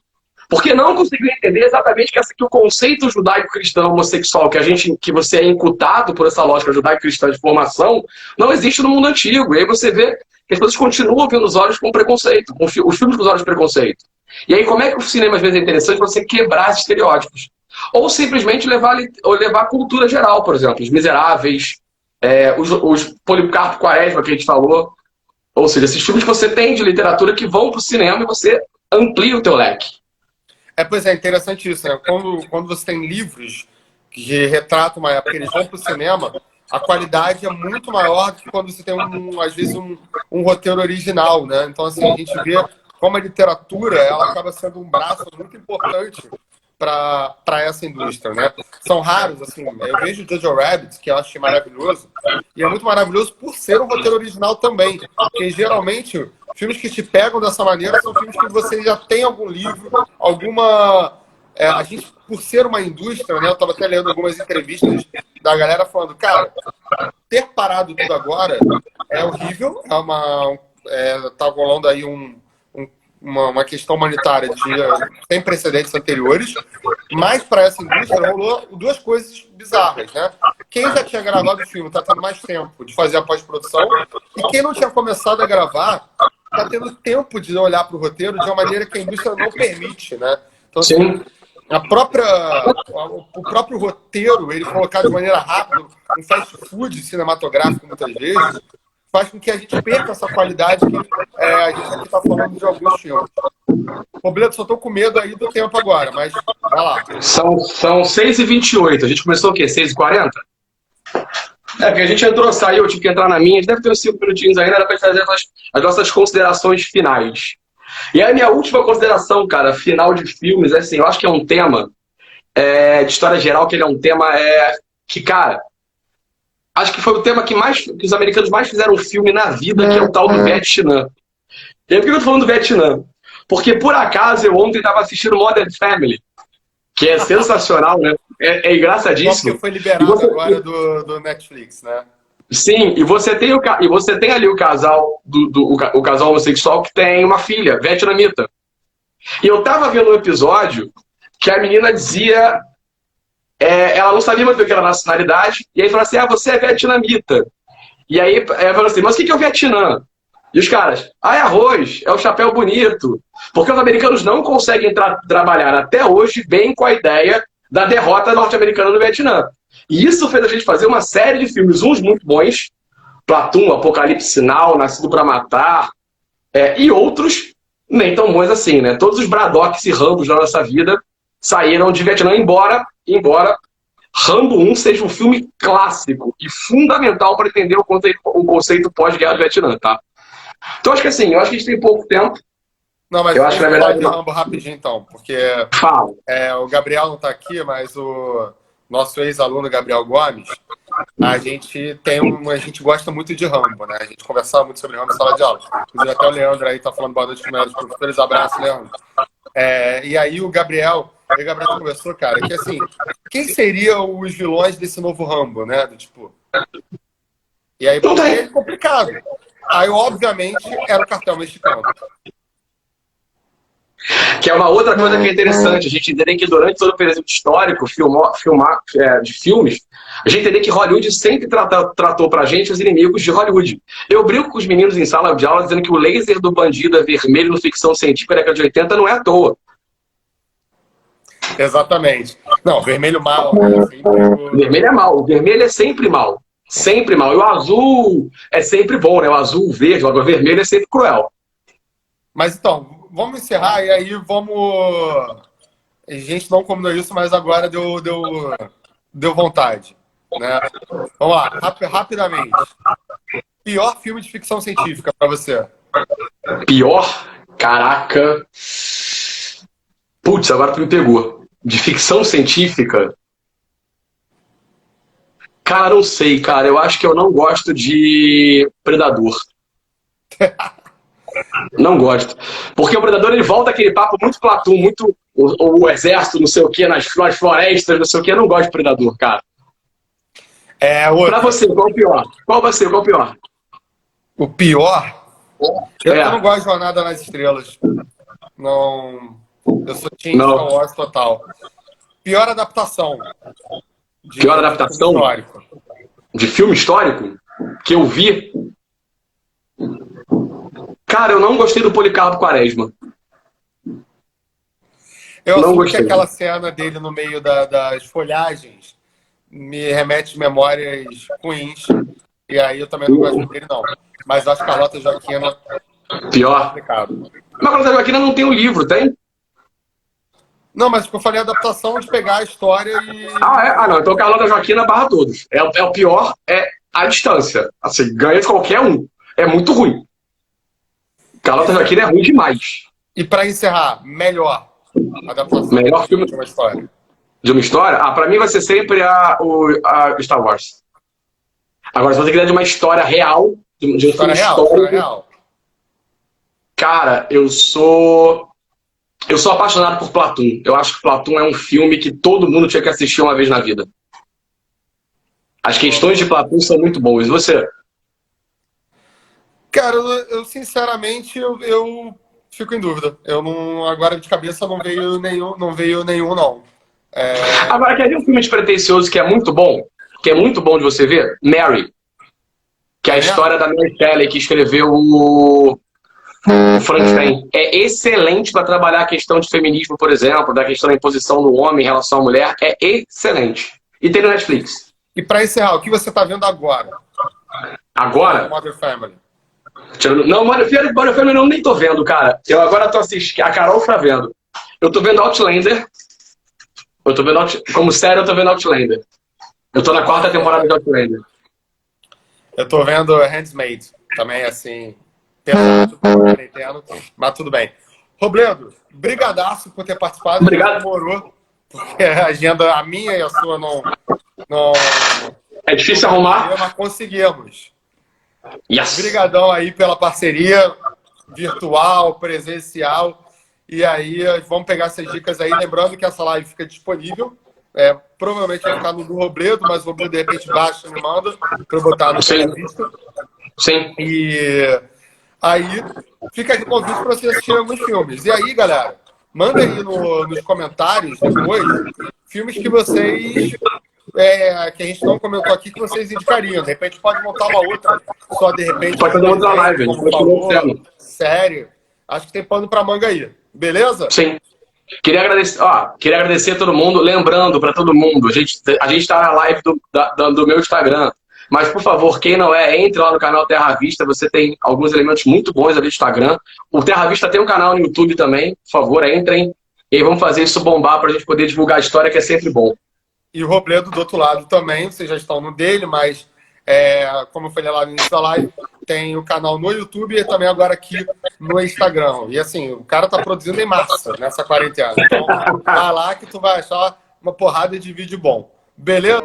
[SPEAKER 2] Porque não conseguiu entender exatamente que o conceito judaico-cristão homossexual que você é incutado por essa lógica judaico-cristã de formação não existe no mundo antigo. E aí você vê que as pessoas continuam vendo os olhos com preconceito, os filmes com os olhos de preconceito. E aí como é que o cinema às vezes é interessante para você quebrar esses estereótipos? Ou simplesmente levar a cultura geral, por exemplo, Os Miseráveis, os Policarpo Quaresma que a gente falou. Ou seja, esses filmes que você tem de literatura que vão para o cinema e você amplia o teu leque.
[SPEAKER 1] Pois é, interessante isso, né? Quando você tem livros que retratam uma época, eles vão para o cinema, a qualidade é muito maior do que quando você tem, às vezes, um roteiro original, né? Então, assim, a gente vê como a literatura, ela acaba sendo um braço muito importante para essa indústria, né? São raros, assim, eu vejo Jojo Rabbit, que eu acho maravilhoso, e é muito maravilhoso por ser um roteiro original também, porque geralmente filmes que te pegam dessa maneira são filmes que você já tem algum livro, alguma... a gente, por ser uma indústria, né, eu estava até lendo algumas entrevistas da galera falando, cara, ter parado tudo agora é horrível, tá rolando aí uma questão humanitária sem precedentes anteriores, mas para essa indústria rolou duas coisas bizarras, né? Quem já tinha gravado o filme está tendo mais tempo de fazer a pós-produção, e quem não tinha começado a gravar tá tendo tempo de olhar para o roteiro de uma maneira que a indústria não permite, né? Então, assim,
[SPEAKER 2] Sim.
[SPEAKER 1] o próprio roteiro, ele colocado de maneira rápida, um fast food cinematográfico, muitas vezes, faz com que a gente perca essa qualidade que a gente aqui está falando de alguns filmes. Robledo, só estou com medo aí do tempo agora, mas vai lá.
[SPEAKER 2] São 6h28. A gente começou o quê? 6h40? É, porque a gente entrou, saiu, eu tive que entrar na minha. A gente deve ter uns 5 minutinhos ainda, era para fazer as nossas considerações finais. E a minha última consideração, cara, final de filmes, é assim, eu acho que é um tema de história geral, que ele é um tema que, cara, acho que foi o tema que os americanos mais fizeram filme na vida, que é o tal do Vietnã. E aí, por que eu tô falando do Vietnã? Porque, por acaso, eu ontem estava assistindo Modern Family, que é sensacional, né? É engraçadíssimo.
[SPEAKER 1] Porque foi liberado agora do Netflix, né?
[SPEAKER 2] Sim, e você tem ali o casal, o casal homossexual que tem uma filha, vietnamita. E eu tava vendo um episódio que a menina dizia... ela não sabia muito o que era nacionalidade, e aí falou assim, você é vietnamita. E aí ela falou assim, mas o que é o Vietnã? E os caras, é arroz, é o chapéu bonito. Porque os americanos não conseguem trabalhar até hoje bem com a ideia da derrota norte-americana no Vietnã. E isso fez a gente fazer uma série de filmes, uns muito bons, Platoon, Apocalipse Sinal, Nascido para Matar, e outros nem tão bons assim, né? Todos os Braddocks e Rambos da nossa vida saíram de Vietnã, embora Rambo 1 seja um filme clássico e fundamental para entender o conceito pós-guerra do Vietnã, tá? Então, acho que assim, a gente tem pouco tempo.
[SPEAKER 1] Não, mas
[SPEAKER 2] eu acho que na verdade
[SPEAKER 1] de Rambo rapidinho, então, porque o Gabriel não está aqui, mas o nosso ex-aluno Gabriel Gomes, a gente gosta muito de Rambo, né? A gente conversava muito sobre Rambo em sala de aula. Inclusive, até o Leandro aí tá falando boa noite para os professores. Abraço, Leandro. E aí o Gabriel conversou, cara, que assim, quem seriam os vilões desse novo Rambo, né? E aí, é complicado. Aí, obviamente, era o cartel mexicano.
[SPEAKER 2] Que é uma outra coisa que é interessante. A gente entender que durante todo o período histórico de filmes, a gente entender que Hollywood sempre tratou pra gente os inimigos de Hollywood. Eu brinco com os meninos em sala de aula dizendo que o laser do bandido é vermelho no ficção científica da década de 80 não é à toa.
[SPEAKER 1] Exatamente. Não, vermelho mal.
[SPEAKER 2] Vermelho é mal. O vermelho é sempre mal. Sempre mal. E o azul é sempre bom, né? O azul, o verde, o vermelho é sempre cruel.
[SPEAKER 1] Mas então, vamos encerrar e aí vamos... A gente não combinou isso, mas agora deu vontade, né? Vamos lá, rapidamente. Pior filme de ficção científica para você?
[SPEAKER 2] Pior? Caraca. Putz, agora tu me pegou. De ficção científica? Cara, não sei, cara. Eu acho que eu não gosto de Predador. Não gosto. Porque o Predador, ele volta aquele papo muito Platoon, muito o exército, não sei o que, nas florestas, não sei o que. Eu não gosto de Predador, cara. Pra você, qual o pior? Qual o pior?
[SPEAKER 1] O pior? Eu não gosto de Jornada nas Estrelas. Não... Eu sou Team Star Wars total. Pior adaptação.
[SPEAKER 2] Pior adaptação? De filme histórico? Que eu vi? Cara, eu não gostei do Policarpo Quaresma.
[SPEAKER 1] Eu acho que aquela cena dele no meio das folhagens me remete memórias ruins. E aí eu também não gosto dele, não. Mas eu acho que Carlota Joaquina...
[SPEAKER 2] Pior. Complicado. Mas Carlota Joaquina não tem um livro, tem?
[SPEAKER 1] Não, mas eu falei a adaptação de pegar a história e...
[SPEAKER 2] não. Então Carlota Joaquina barra todos. O pior é a distância. Assim, ganha de qualquer um. É muito ruim. Carlota Joaquina é ruim demais.
[SPEAKER 1] E pra encerrar, melhor adaptação
[SPEAKER 2] melhor filme
[SPEAKER 1] de uma história.
[SPEAKER 2] De uma história? Pra mim vai ser sempre a Star Wars. Agora, se você quiser de uma história real, de um filme histórico... Cara, eu sou apaixonado por Platoon. Eu acho que Platoon é um filme que todo mundo tinha que assistir uma vez na vida. As questões de Platoon são muito boas. E você?
[SPEAKER 1] Cara, eu sinceramente, eu fico em dúvida. Agora de cabeça não veio nenhum, não.
[SPEAKER 2] Agora, quer ver um filme despretensioso que é muito bom de você ver? Mary. Que é a história da Mary Shelley, que escreveu O Frankenstein é excelente para trabalhar a questão de feminismo, por exemplo, da questão da imposição do homem em relação à mulher. É excelente. E tem no Netflix.
[SPEAKER 1] E para encerrar, o que você está vendo agora?
[SPEAKER 2] Agora?
[SPEAKER 1] Modern Family.
[SPEAKER 2] Não, Modern Family eu nem tô vendo, cara. Eu agora tô assistindo. A Carol tá vendo. Eu tô vendo Outlander. Como série, eu tô vendo Outlander. Eu tô na 4ª temporada de Outlander.
[SPEAKER 1] Eu tô vendo Handmaid. Também, assim, pesado, quarentena, mas tudo bem. Robledo, brigadaço por ter participado.
[SPEAKER 2] Obrigado.
[SPEAKER 1] Demorou, porque a agenda, a minha e a sua, não
[SPEAKER 2] é difícil arrumar.
[SPEAKER 1] Mas conseguimos.
[SPEAKER 2] Yes.
[SPEAKER 1] Obrigadão aí pela parceria virtual, presencial. E aí, vamos pegar essas dicas aí. Lembrando que essa live fica disponível. Provavelmente vai ficar no do Robledo, mas o Robledo de repente baixa e me manda para eu botar no Televista.
[SPEAKER 2] Sim.
[SPEAKER 1] E aí fica aqui o convite para vocês assistirem alguns filmes. E aí, galera, manda aí nos comentários depois filmes que vocês que a gente não comentou aqui que vocês indicariam. De repente pode montar uma outra, só de repente.
[SPEAKER 2] Pode fazer outra live,
[SPEAKER 1] como falou, sério. Acho que tem pano para manga aí. Beleza?
[SPEAKER 2] Sim. Queria agradecer a todo mundo. Lembrando para todo mundo, a gente está na live do meu Instagram. Mas, por favor, quem não entre lá no canal Terra à Vista. Você tem alguns elementos muito bons ali no Instagram. O Terra à Vista tem um canal no YouTube também. Por favor, entrem. E aí vamos fazer isso bombar para a gente poder divulgar a história, que é sempre bom.
[SPEAKER 1] E o Robledo do outro lado também. Vocês já estão no dele, mas, como eu falei lá no início da live, tem o canal no YouTube e também agora aqui no Instagram. E assim, o cara tá produzindo em massa nessa quarentena. Então, vai lá que tu vai achar uma porrada de vídeo bom. Beleza?